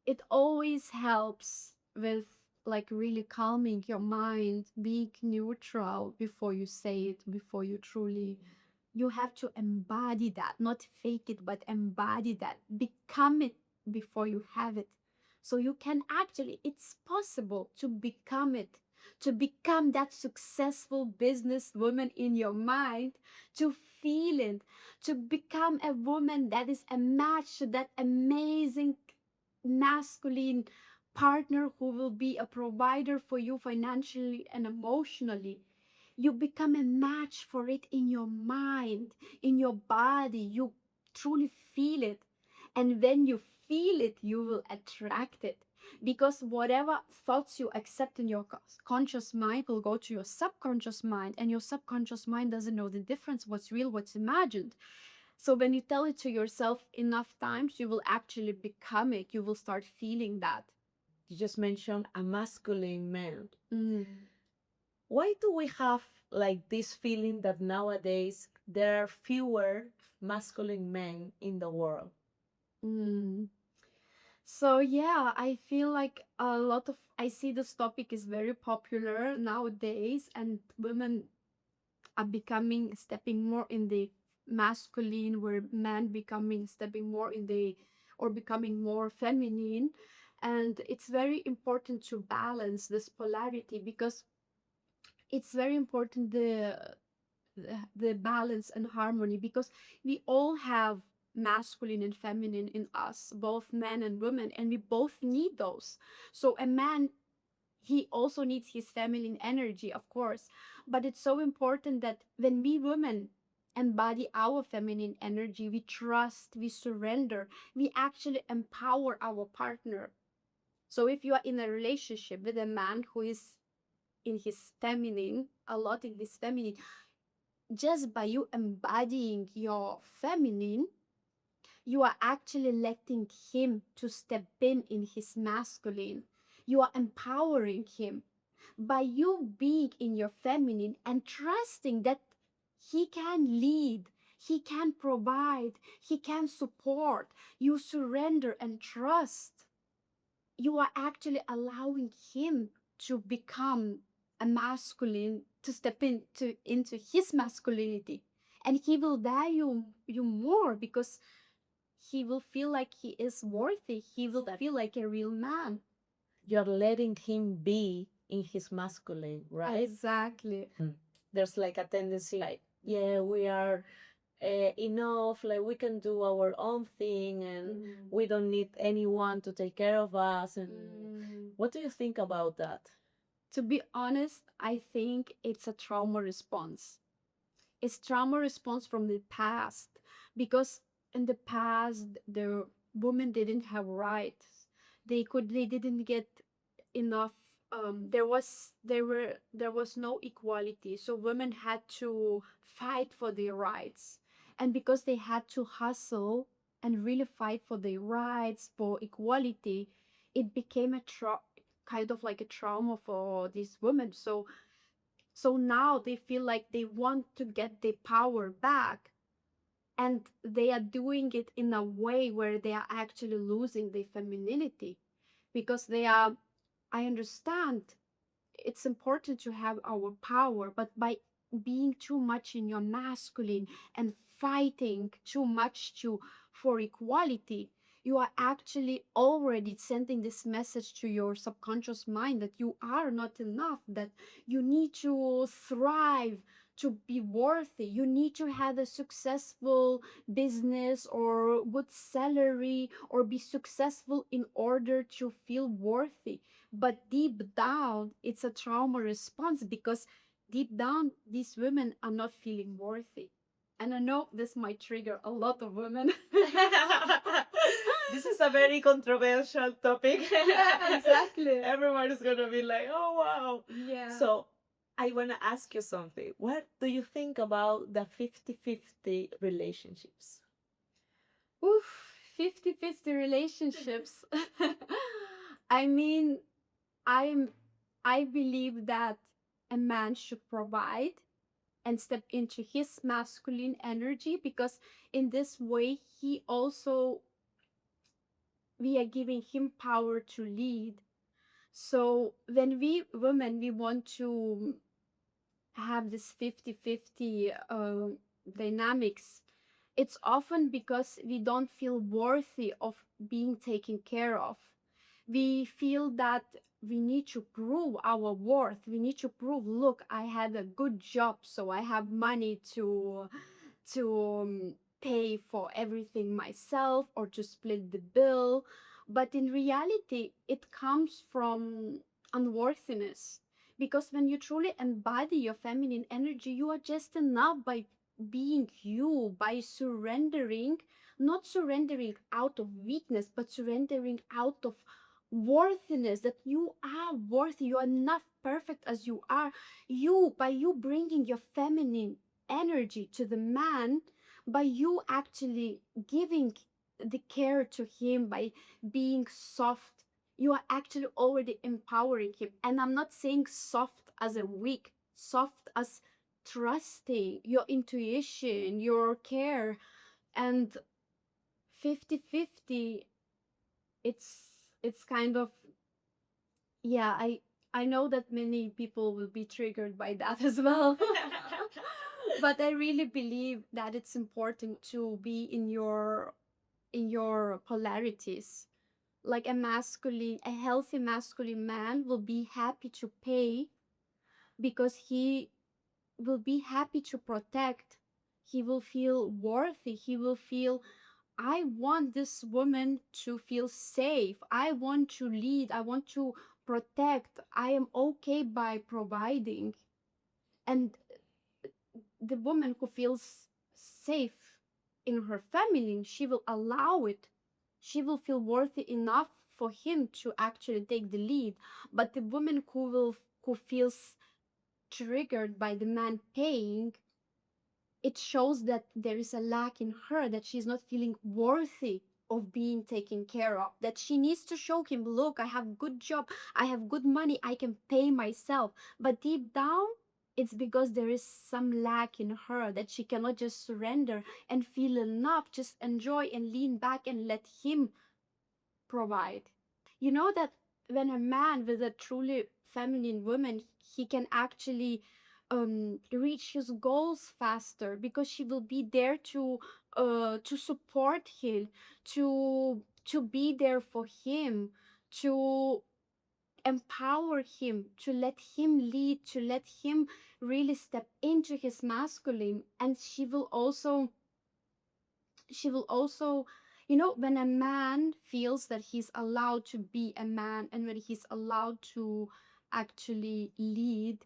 it always helps with like really calming your mind, being neutral before you say it, before you truly, you have to embody that, not fake it, but embody that, become it before you have it. So you can actually, it's possible to become it, to become that successful businesswoman in your mind, to feel it, to become a woman that is a match to that amazing masculine partner who will be a provider for you financially and emotionally. You become a match for it in your mind, in your body. You truly feel it. And when you feel it, you will attract it. Because whatever thoughts you accept in your conscious mind will go to your subconscious mind, and your subconscious mind doesn't know the difference what's real, what's imagined. So when you tell it to yourself enough times, you will actually become it. You will start feeling that. You just mentioned a masculine man. Mm. Why do we have like this feeling that nowadays there are fewer masculine men in the world? Mm. So yeah, I feel like a lot of, I see this topic is very popular nowadays, and women are becoming, stepping more in the masculine, where men becoming, stepping more in the, or becoming more feminine. And it's very important to balance this polarity, because it's very important the balance and harmony, because we all have masculine and feminine in us, both men and women, and we both need those. So a man, he also needs his feminine energy, of course, but it's so important that when we women embody our feminine energy, we trust, we surrender, we actually empower our partner. So if you are in a relationship with a man who is in his feminine, a lot in his feminine, just by you embodying your feminine, you are actually letting him to step in his masculine. You are empowering him by you being in your feminine and trusting that he can lead, he can provide, he can support. You surrender and trust. You are actually allowing him to become a masculine, to step into his masculinity, and he will value you more, because he will feel like he is worthy, he will feel like a real man. You're letting him be in his masculine, right? Exactly. There's like a tendency like, yeah, we are enough, like we can do our own thing and we don't need anyone to take care of us. And what do you think about that? To be honest, I think it's a trauma response. It's trauma response from the past, because in the past the women didn't have rights. They didn't get enough. There was no equality, so women had to fight for their rights. And because they had to hustle and really fight for their rights, for equality, it became kind of like a trauma for these women. So now they feel like they want to get their power back, and they are doing it in a way where they are actually losing their femininity, because they are, I understand it's important to have our power, but by being too much in your masculine and fighting too much to for equality, you are actually already sending this message to your subconscious mind that you are not enough, that you need to thrive to be worthy. You need to have a successful business or good salary or be successful in order to feel worthy. But deep down, it's a trauma response, because deep down, these women are not feeling worthy. And I know this might trigger a lot of women. This is a very controversial topic. Exactly. Everyone is going to be like, oh, wow. Yeah. So, I want to ask you something. What do you think about the 50-50 relationships? Oof, 50-50 relationships. I mean, I'm I believe that a man should provide and step into his masculine energy, because in this way he also, we are giving him power to lead. So when we women, we want to have this 50-50 dynamics, it's often because we don't feel worthy of being taken care of. We feel that we need to prove our worth. We need to prove, look, I had a good job, so I have money to pay for everything myself or to split the bill. But in reality, it comes from unworthiness. Because when you truly embody your feminine energy, you are just enough by being you, by surrendering, not surrendering out of weakness, but surrendering out of worthiness, that you are worthy, you are enough, perfect as you are. You, by you bringing your feminine energy to the man, by you actually giving the care to him, by being soft, you are actually already empowering him. And I'm not saying soft as a weak, soft as trusting your intuition, your care. And 50-50, it's kind of, yeah, I know that many people will be triggered by that as well. But I really believe that it's important to be in your polarities. Like a healthy masculine man will be happy to pay, because he will be happy to protect. He will feel worthy. He will feel, I want this woman to feel safe. I want to lead. I want to protect. I am okay by providing. And the woman who feels safe in her family, she will allow it. She will feel worthy enough for him to actually take the lead. But the woman who feels triggered by the man paying, it shows that there is a lack in her, that she's not feeling worthy of being taken care of, that she needs to show him, look, I have good job, I have good money, I can pay myself. But deep down, it's because there is some lack in her, that she cannot just surrender and feel enough, just enjoy and lean back and let him provide. You know that when a man with a truly feminine woman, he can actually reach his goals faster, because she will be there to support him, to be there for him, to empower him, to let him lead, to let him really step into his masculine. And she will also, when a man feels that he's allowed to be a man, and when he's allowed to actually lead,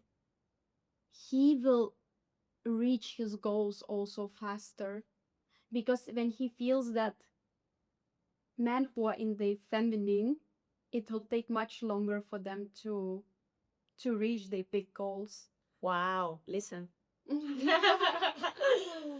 he will reach his goals also faster. Because when he feels that men who are in the feminine, it will take much longer for them to reach their big goals. Wow, listen.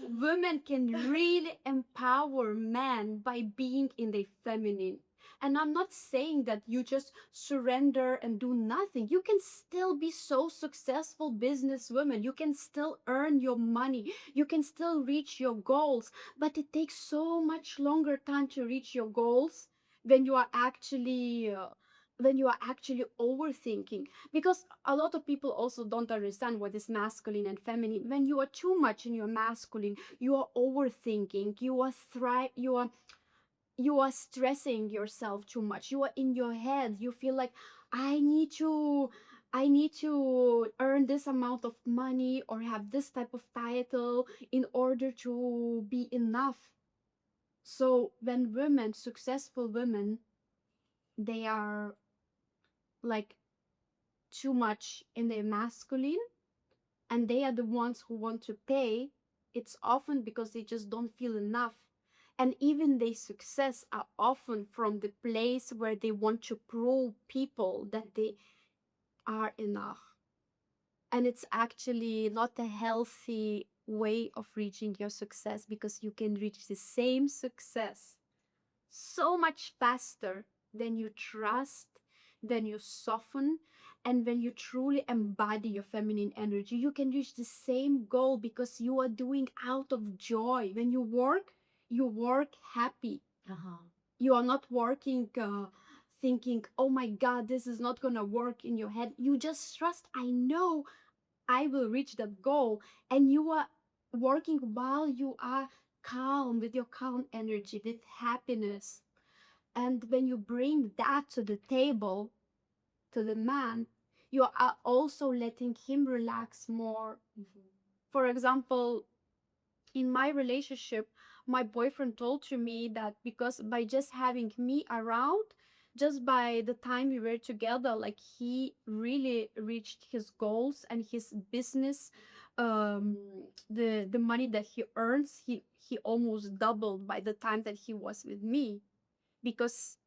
Women can really empower men by being in their feminine. And I'm not saying that you just surrender and do nothing. You can still be so successful businesswoman. You can still earn your money. You can still reach your goals. But it takes so much longer time to reach your goals when you are actually overthinking. Because a lot of people also don't understand what is masculine and feminine. When you are too much in your masculine, you are overthinking, you are stressing yourself too much, you are in your head, you feel like I need to earn this amount of money or have this type of title in order to be enough. So when women, successful women, they are like too much in their masculine, and they are the ones who want to pay, it's often because they just don't feel enough. And even their success are often from the place where they want to prove people that they are enough. And it's actually not a healthy way of reaching your success, because you can reach the same success so much faster than you trust, then you soften, and when you truly embody your feminine energy, you can reach the same goal because you are doing out of joy. When you work happy. Uh-huh. You are not working thinking, oh my God, this is not gonna work in your head. You just trust, I know I will reach that goal. And you are working while you are calm, with your calm energy, with happiness. And when you bring that to the table, to the man, you are also letting him relax more. Mm-hmm. For example, in my relationship, my boyfriend told to me that because by just having me around, just by the time we were together, like he really reached his goals and his business. um the money that he earns, he almost doubled by the time that he was with me. Because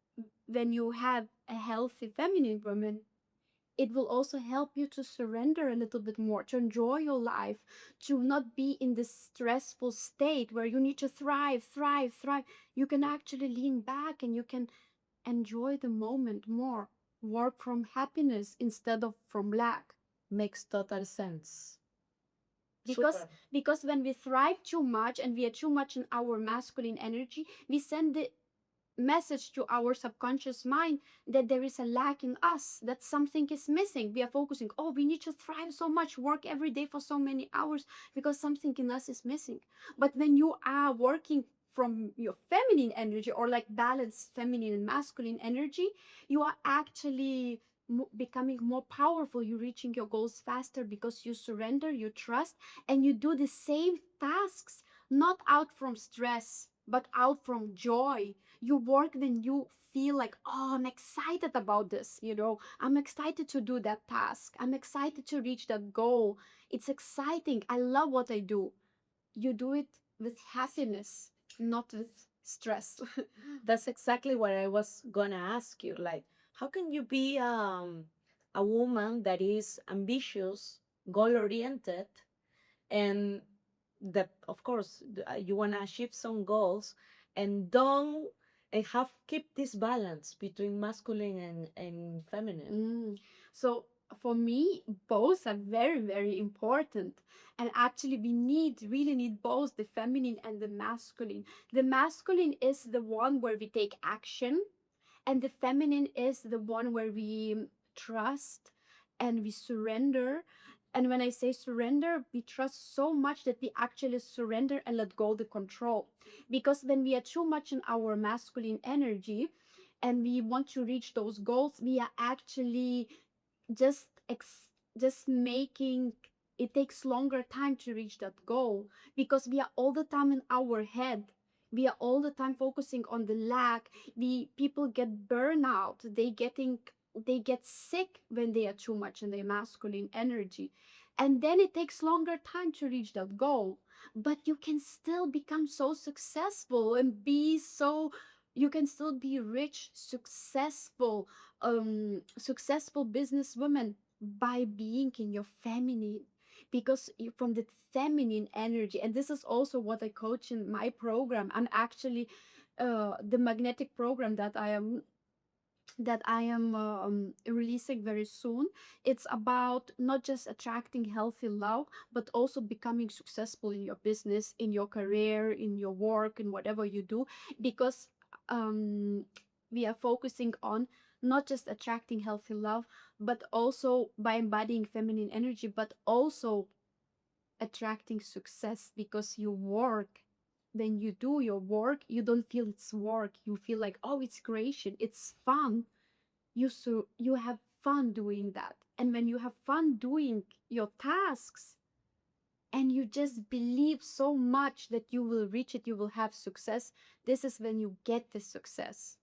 when you have a healthy feminine woman, it will also help you to surrender a little bit more, to enjoy your life, to not be in this stressful state where you need to thrive, thrive, thrive. You can actually lean back and you can enjoy the moment more, work from happiness instead of from lack. Makes total sense. Because Super. because when we thrive too much and we are too much in our masculine energy, we send the message to our subconscious mind that there is a lack in us, that something is missing. We are focusing, oh, we need to thrive so much, work every day for so many hours because something in us is missing. But when you are working from your feminine energy, or like balanced feminine and masculine energy, you are actually becoming more powerful. You're reaching your goals faster because you surrender, you trust, and you do the same tasks not out from stress but out from joy. You work when you feel like, oh, I'm excited about this, I'm excited to do that task, I'm excited to reach that goal. It's exciting, I love what I do. You do it with happiness, not with stress. That's exactly what I was gonna ask you. Like, how can you be a woman that is ambitious, goal oriented, and that, of course, you wanna achieve some goals, and don't and have keep this balance between masculine and feminine. So for me, both are very, very important. And actually, really need both the feminine and the masculine. The masculine is the one where we take action, and the feminine is the one where we trust and we surrender. And when I say surrender, we trust so much that we actually surrender and let go the control. Because when we are too much in our masculine energy, and we want to reach those goals, we are actually just just making it takes longer time to reach that goal, because we are all the time in our head. We are all the time focusing on the lack. We People get burnout. They get sick when they are too much in their masculine energy, and then it takes longer time to reach that goal. But you can still become so successful and be so you can still be rich, successful businesswoman by being in your feminine, because from the feminine energy. And this is also what I coach in my program. I'm actually the magnetic program that I am releasing very soon. It's about not just attracting healthy love, but also becoming successful in your business, in your career, in your work, in whatever you do, because um, we are focusing on not just attracting healthy love, but also by embodying feminine energy, but also attracting success, because you work. When you do your work, you don't feel it's work. You feel like, oh, it's creation, it's fun. You have fun doing that, and when you have fun doing your tasks, and you just believe so much that you will reach it, you will have success, this is when you get the success.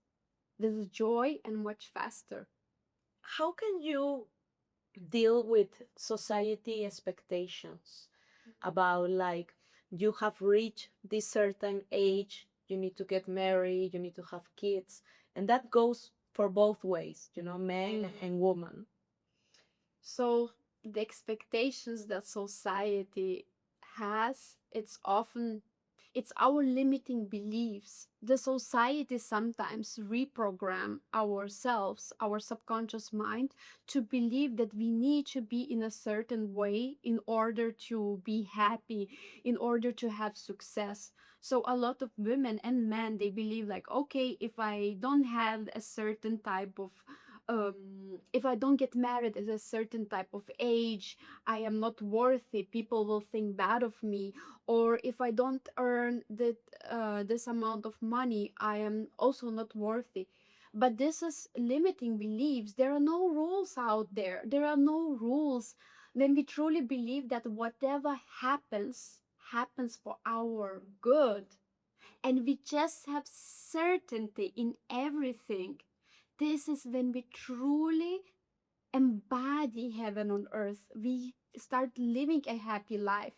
This is joy and much faster. How can you deal with society expectations about, like, you have reached this certain age, you need to get married, you need to have kids, and that goes for both ways, men and women. So the expectations that society has, it's our limiting beliefs. The society sometimes reprogram ourselves, our subconscious mind, to believe that we need to be in a certain way in order to be happy, in order to have success. So a lot of women and men, they believe like, okay, if I don't have a certain type of if I don't get married at a certain type of age, I am not worthy. People will think bad of me. Or if I don't earn this amount of money, I am also not worthy. But this is limiting beliefs. There are no rules out there. There are no rules. When we truly believe that whatever happens, happens for our good, and we just have certainty in everything, this is when we truly embody heaven on earth. We start living a happy life.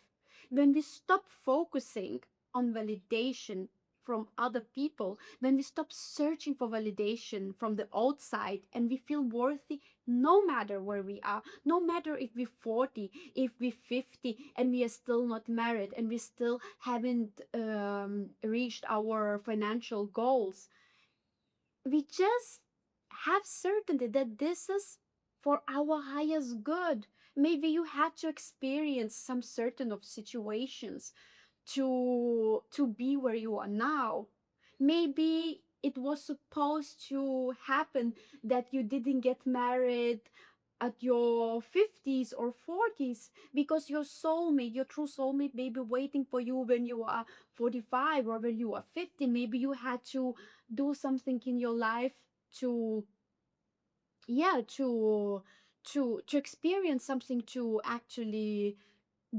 When we stop focusing on validation from other people, when we stop searching for validation from the outside, and we feel worthy no matter where we are, no matter if we're 40, if we're 50, and we are still not married, and we still haven't reached our financial goals, we just have certainty that this is for our highest good. Maybe you had to experience some certain of situations to be where you are now. Maybe it was supposed to happen that you didn't get married at your 50s or 40s, because your soulmate, your true soulmate, may be waiting for you when you are 45 or when you are 50. Maybe you had to do something in your life to, yeah, to experience something to actually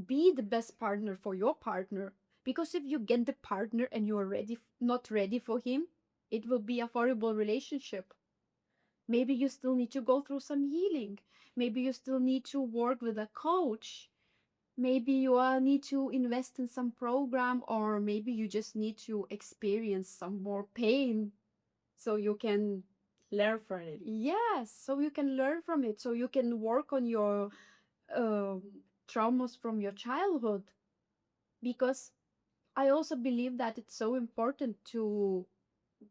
be the best partner for your partner. Because if you get the partner and you are not ready for him, it will be a horrible relationship. Maybe you still need to go through some healing. Maybe you still need to work with a coach. Maybe you need to invest in some program, or maybe you just need to experience some more pain so you can Learn from it. yes, so you can learn from it, so you can work on your um traumas from your childhood. Because I also believe that it's so important to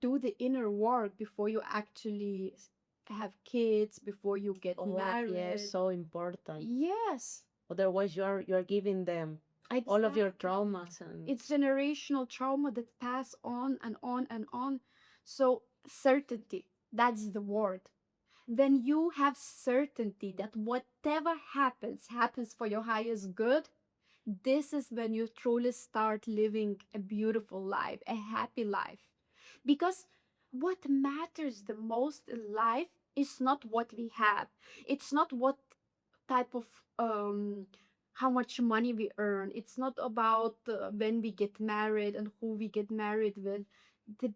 do the inner work before you actually have kids, before you get married. Yes, so important. Yes, Otherwise, you're giving them all of your traumas, and it's generational trauma that pass on and on and on. So certainty, that's the word. When you have certainty that whatever happens, happens for your highest good, this is when you truly start living a beautiful life, a happy life. Because What matters the most in life is not what we have. It's not what type of how much money we earn. It's not about when we get married and who we get married with. The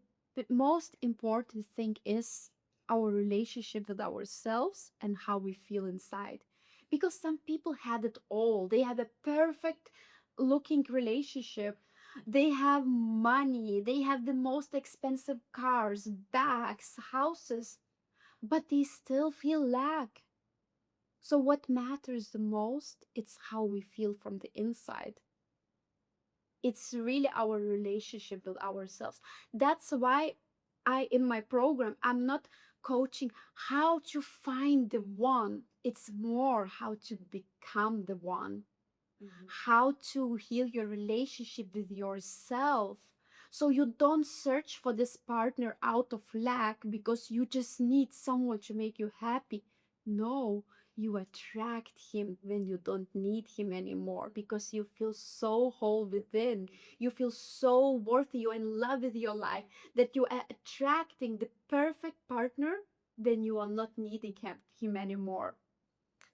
most important thing is our relationship with ourselves and how we feel inside. Because some people had it all. They had a perfect looking relationship. They have money, they have the most expensive cars, bags, houses, but they still feel lack. So what matters the most, it's how we feel from the inside. It's really our relationship with ourselves. That's why I in my program I'm not coaching how to find the one. It's more how to become the one, how to heal your relationship with yourself. So you don't search for this partner out of lack because you just need someone to make you happy. No, you attract him when you don't need him anymore because you feel so whole within. You feel so worthy, you're in love with your life that you are attracting the perfect partner, then you are not needing him anymore.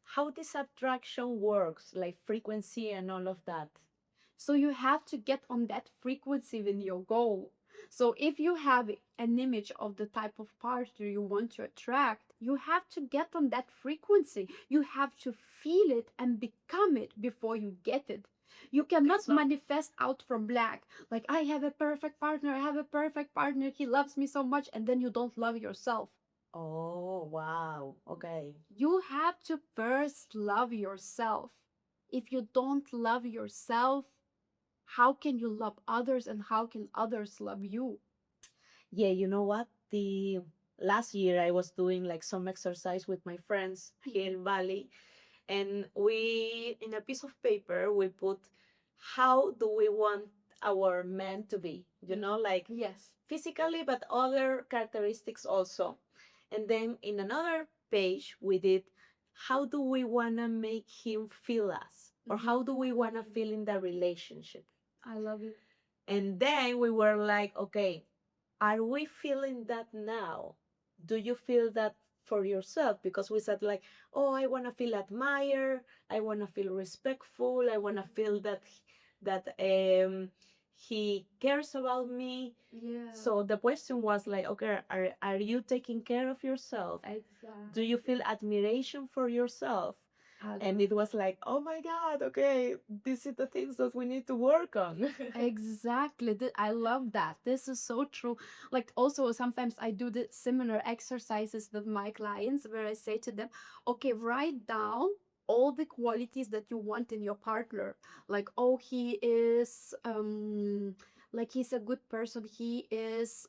How this attraction works, like frequency and all of that. So you have to get on that frequency with your goal. So if you have an image of the type of partner you want to attract, you have to get on that frequency. You have to feel it and become it before you get it. You cannot manifest out from black. Like, I have a perfect partner, I have a perfect partner, he loves me so much, and then you don't love yourself. Oh, wow. Okay. You have to first love yourself. If you don't love yourself, how can you love others and how can others love you? Yeah, you know what? The last year I was doing like some exercise with my friends here in Bali, and we in a piece of paper we put how do we want our men to be, you know, like Yes. physically but other characteristics also. And then in another page we did how do we want to make him feel us, or how do we want to feel in the relationship. I love it. And then we were like, okay, are we feeling that now? Do you feel that for yourself? Because we said like, oh, I want to feel admired, I want to feel respectful, I want to feel that he cares about me. Yeah. So the question was like, okay, are you taking care of yourself? Exactly. Do you feel admiration for yourself? And it was like, oh my God, okay, these are the things that we need to work on. Exactly. I love that. This is so true. Like, also, sometimes I do the similar exercises with my clients where I say to them, okay, write down all the qualities that you want in your partner. Like, oh, like he's a good person. He is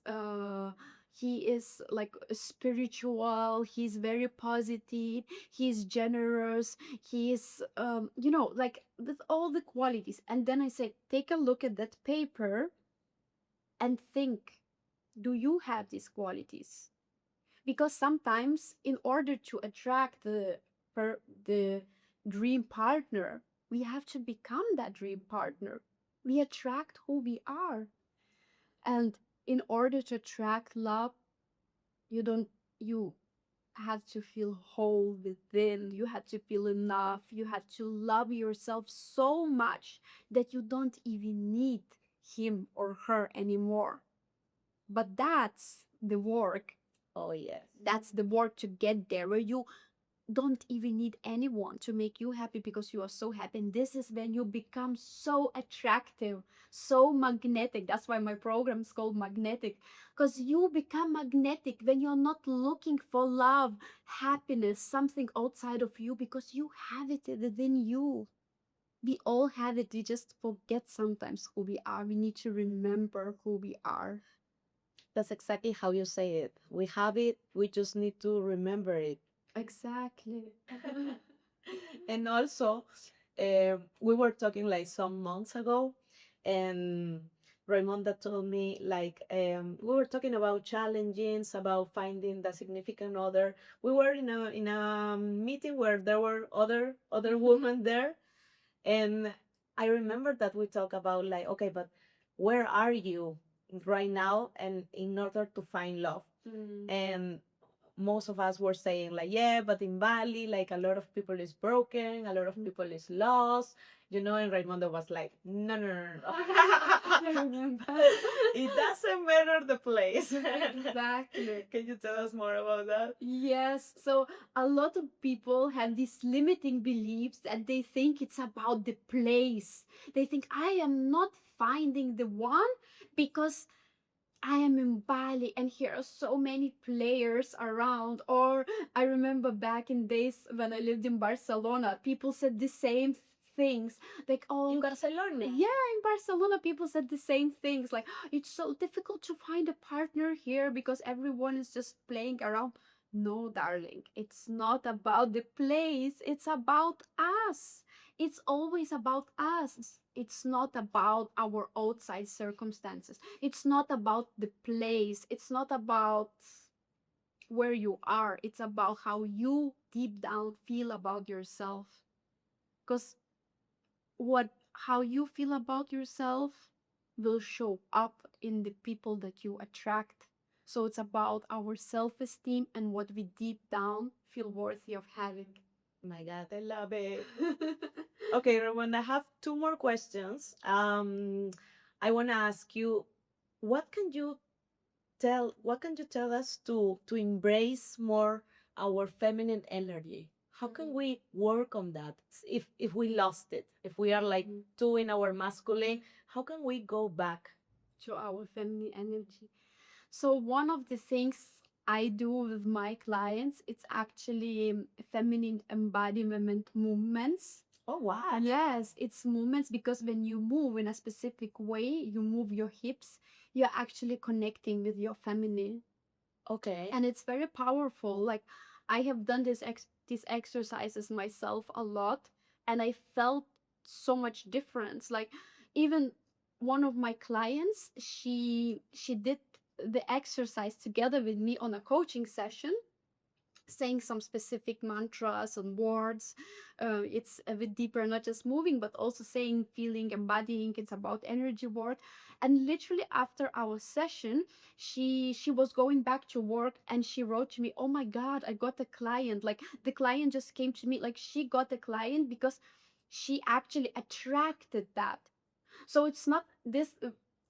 like spiritual, he's very positive, he's generous, he's like with all the qualities. And then I say, take a look at that paper and think, do you have these qualities? Because sometimes in order to attract the dream partner, we have to become that dream partner. We attract who we are. And in order to attract love, you don't you had to feel whole within. You had to feel enough. You had to love yourself so much that you don't even need him or her anymore. But that's the work. Oh, yes. That's the work to get there, where you don't even need anyone to make you happy because you are so happy. And this is when you become so attractive, so magnetic. That's why my program is called Magnetic, because you become magnetic when you're not looking for love, happiness, something outside of you, because you have it within you. We all have it. We just forget sometimes who we are. We need to remember who we are. That's exactly how you say it. We have it, we just need to remember it. Exactly. And also, we were talking like some months ago, and Raimonda told me like we were talking about challenges, about finding the significant other. We were in a meeting where there were other women there, and I remember that we talk about like, okay, but where are you right now, and in order to find love. And most of us were saying like, yeah, but in Bali, like a lot of people is broken, a lot of people is lost, and Raimonda was like, no, no, no, no. I remember. It doesn't matter the place. Exactly. Can you tell us more about that? Yes, so a lot of people have these limiting beliefs and they think it's about the place. They think I am not finding the one because I am in Bali and here are so many players around. Or I remember back in days when I lived in Barcelona, people said the same things. Like, oh, In Barcelona? yeah, in Barcelona, people said the same things. Like, it's so difficult to find a partner here because everyone is just playing around. No, darling, it's not about the place, it's about us. It's always about us. It's not about our outside circumstances. It's not about the place. It's not about where you are. It's about how you deep down feel about yourself. Because what how you feel about yourself will show up in the people that you attract. So it's about our self-esteem and what we deep down feel worthy of having. My God, I love it. Okay, Ramon, I have two more questions. I want to ask you, what can you what can you tell us to embrace more our feminine energy? How can we work on that if we lost it? If we are like too in our masculine, how can we go back? To our feminine energy. So one of the things I do with my clients, it's actually feminine embodiment movements. Oh, what? Yes, it's movements because when you move in a specific way, you move your hips, you're actually connecting with your feminine. Okay. And it's very powerful. Like I have done these exercises myself a lot, and I felt so much difference. Like even one of my clients, she did the exercise together with me on a coaching session, saying some specific mantras and words. It's a bit deeper, not just moving, but also saying, feeling, embodying. It's about energy work. And literally after our session, she was going back to work and she wrote to me, "Oh my God, I got a client." Like the client just came to me, like she got a client because she actually attracted that. So it's not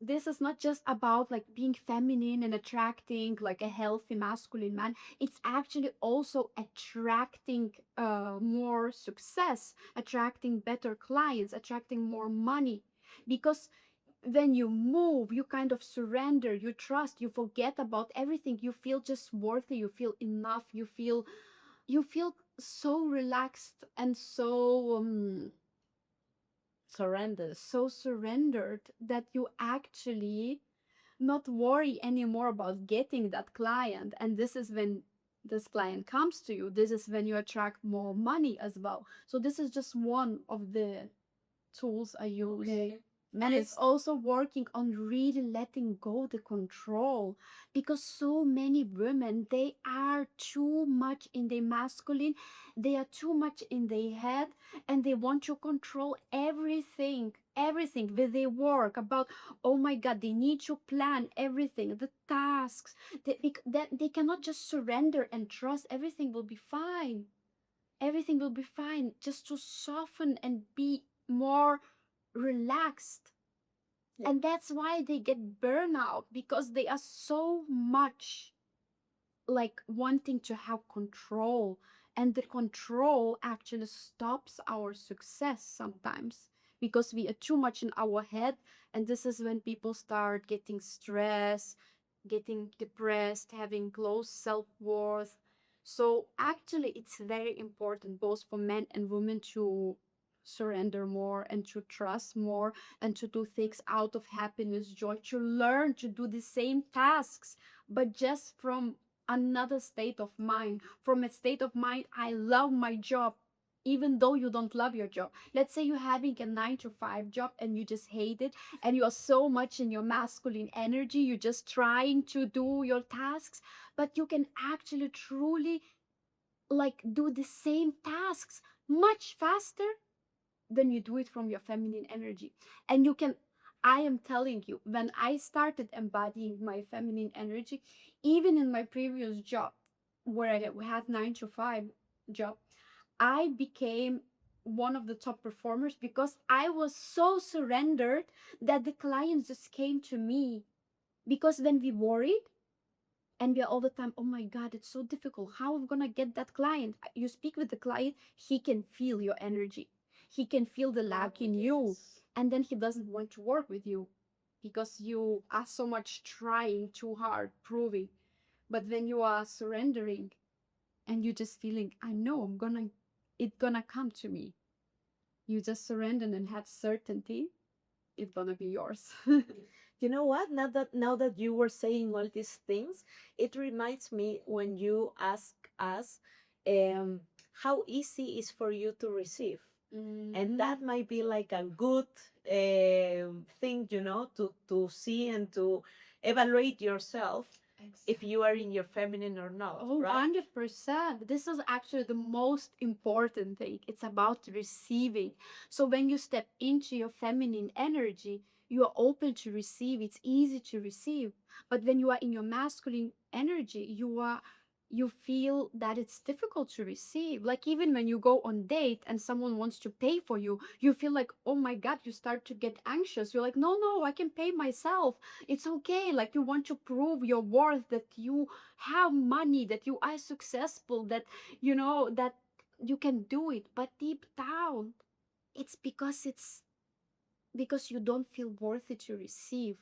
this is not just about like being feminine and attracting like a healthy masculine man. It's actually also attracting more success, attracting better clients, attracting more money. Because when you move, you kind of surrender, you trust, you forget about everything, you feel just worthy, you feel enough, you feel so relaxed and so surrendered that you actually not worry anymore about getting that client. And this is when this client comes to you, this is when you attract more money as well. So this is just one of the tools I use. Okay. And it's also working on really letting go the control, because so many women, they are too much in their masculine, they are too much in their head, and they want to control everything with their work. About, oh my God, they need to plan everything, the tasks. They cannot just surrender and trust everything will be fine. Everything will be fine, just to soften and be more relaxed. Yeah. And that's why they get burnout, because they are so much like wanting to have control, and the control actually stops our success sometimes, because we are too much in our head. And this is when people start getting stressed, getting depressed, having low self-worth. So actually it's very important both for men and women to surrender more and to trust more and to do things out of happiness, joy, to learn to do the same tasks, but just from another state of mind. From a state of mind, I love my job, even though you don't love your job. Let's say you're having a 9 to 5 job and you just hate it, and you are so much in your masculine energy, you're just trying to do your tasks, but you can actually truly like do the same tasks much faster than you do it from your feminine energy. And you can I am telling you, when I started embodying my feminine energy, even in my previous job, where I had 9 to 5 job, I became one of the top performers because I was so surrendered that the clients just came to me. Because when we worried and we are all the time, oh my God, it's so difficult. How am I gonna get that client? You speak with the client, he can feel your energy. He can feel the lack in you. And then he doesn't want to work with you because you are so much trying too hard, proving. But when you are surrendering and you just feeling, I know it's gonna come to me. You just surrender and have certainty, it's gonna be yours. You know what? Now that you were saying all these things, it reminds me when you ask us um, how easy is for you to receive. And that might be like a good thing, to see and to evaluate yourself if you are in your feminine or not, Oh, right? 100%. This is actually the most important thing. It's about receiving. So when you step into your feminine energy, you are open to receive. It's easy to receive. But when you are in your masculine energy, you feel that it's difficult to receive. Like even when you go on date and someone wants to pay for you, you feel like, oh my God, you start to get anxious. You're like, no, no, I can pay myself. It's okay. Like you want to prove your worth, that you have money, that you are successful, that that you can do it. But deep down, it's because you don't feel worthy to receive.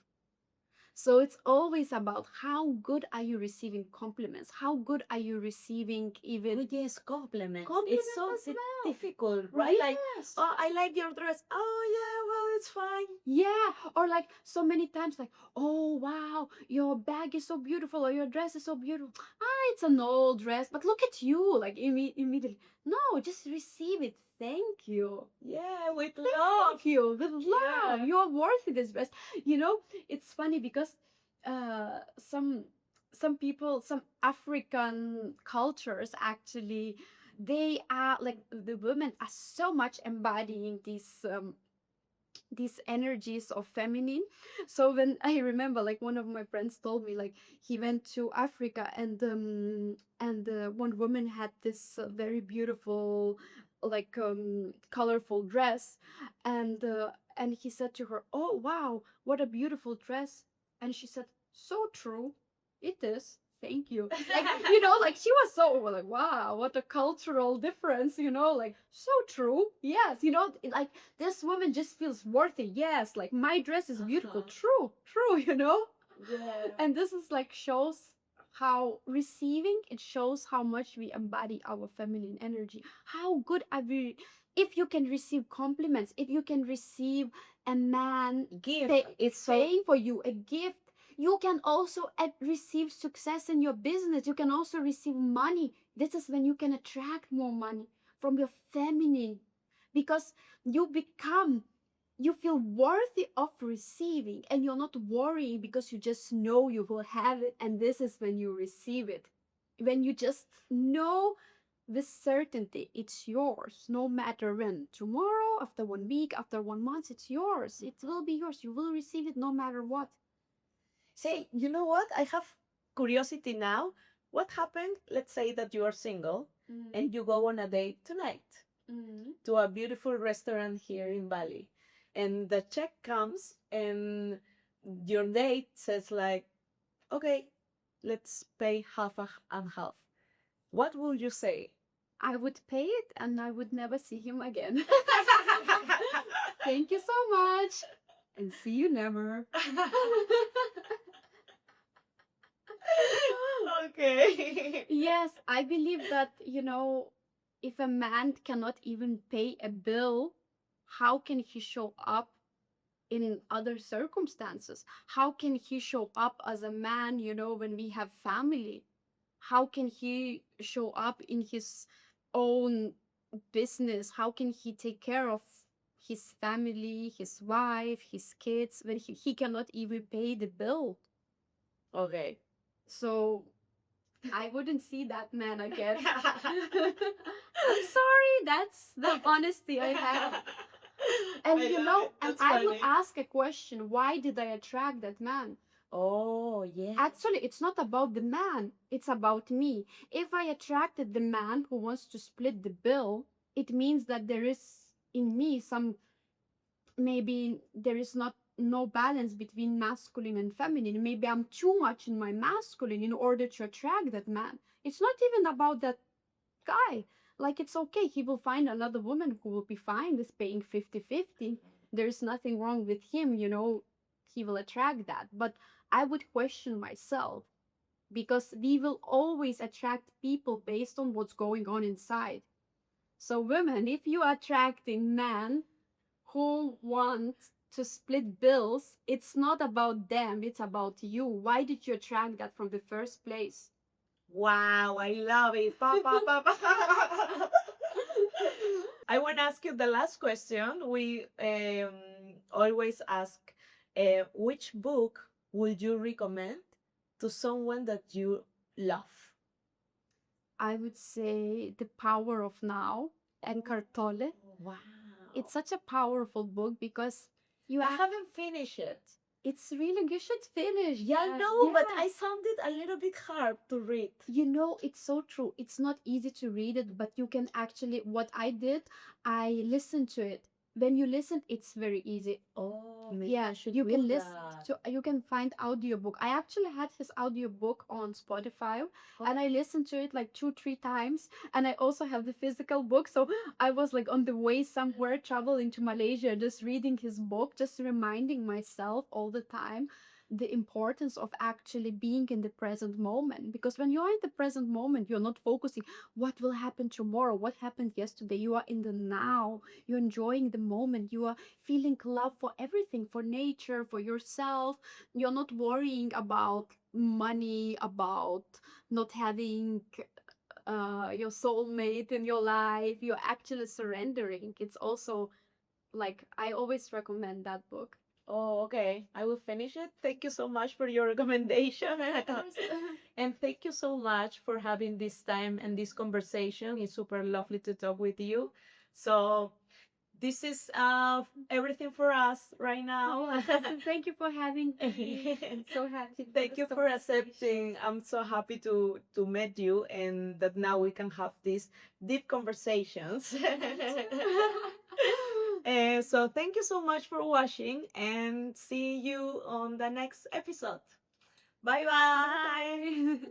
So it's always about how good are you receiving compliments? How good are you receiving even Oh, yes, compliments. compliments It's so as well? difficult, right? Like, Yes. oh, I like your dress. Oh, yeah, well, it's fine. Yeah, or like so many times, like, oh wow, your bag is so beautiful, or your dress is so beautiful. Ah, it's an old dress, but look at you, like immediately. No, just receive it. Thank you. Yeah, with love. Thank you with love. Yeah. You're worthy this dress. It's funny because some people, some African cultures actually, they are like the women are so much embodying these energies of feminine. So when I remember, like one of my friends told me, like he went to Africa, and one woman had this very beautiful, like colorful dress, and he said to her, oh wow, what a beautiful dress. And she said, so true, it is, thank you. Like, like she was so like, wow, what a cultural difference, like so true, yes, like this woman just feels worthy. Yes, like my dress is beautiful. True, true, Yeah. And this is like shows how receiving, it shows how much we embody our feminine energy. How good are we if you can receive compliments, if you can receive a man Gift. It's so paying for you a gift. You can also receive success in your business. You can also receive money. This is when you can attract more money from your feminine, because you feel worthy of receiving, and you're not worrying because you just know you will have it. And this is when you receive it, when you just know with certainty it's yours, no matter when. Tomorrow, after 1 week, after 1 month, it's yours. It will be yours. You will receive it no matter what. Hey, you know what? I have curiosity now. What happened? Let's say that you are single and you go on a date tonight to a beautiful restaurant here in Bali. And the check comes and your date says like, okay, let's pay half and half. What will you say? I would pay it and I would never see him again. Thank you so much. And see you never. Okay. Yes, I believe that, if a man cannot even pay a bill, how can he show up in other circumstances? How can he show up as a man, when we have family? How can he show up in his own business? How can he take care of his family, his wife, his kids, when he cannot even pay the bill? Okay. So I wouldn't see that man again. I'm sorry, that's the honesty I have. And I you love know, it. and That's I would funny. ask a question, why did I attract that man? Oh, yeah. Actually, it's not about the man, it's about me. If I attracted the man who wants to split the bill, it means that there is in me some, maybe there is not no balance between masculine and feminine. Maybe I'm too much in my masculine in order to attract that man. It's not even about that guy. Like, it's okay. He will find another woman who will be fine with paying 50-50. There's nothing wrong with him, you know, he will attract that. But I would question myself, because we will always attract people based on what's going on inside. So, women, if you are attracting men who want to split bills, it's not about them, it's about you. Why did you attract that from the first place? Wow, I love it. Pa, pa, pa, pa. I want to ask you the last question. We always ask, which book would you recommend to someone that you love? I would say The Power of Now and Cartole. Wow. It's such a powerful book because you I haven't finished it. it's really, you should finish. Yeah, I know, but I found it a little bit hard to read. You know, it's so true. It's not easy to read it, but you can actually, what I did, I listened to it. When you listen, it's very easy. Oh, maybe Yeah, I should you do can listen that. to, you can find audiobook. I actually had his audiobook on Spotify, and I listened to it like 2-3 times. And I also have the physical book, so I was like on the way somewhere traveling to Malaysia, just reading his book, just reminding myself all the time the importance of actually being in the present moment. Because when you are in the present moment, you're not focusing what will happen tomorrow, what happened yesterday. You are in the now, you're enjoying the moment, you are feeling love for everything, for nature, for yourself. You're not worrying about money, about not having your soulmate in your life. You're actually surrendering. It's also like, I always recommend that book. Oh, okay. I will finish it. Thank you so much for your recommendation. And thank you so much for having this time and this conversation. It's super lovely to talk with you. So, this is everything for us right now. Oh, thank you for having me. I'm so happy. Thank you for accepting. I'm so happy to meet you and that now we can have these deep conversations. And so thank you so much for watching and see you on the next episode. Bye bye. Bye.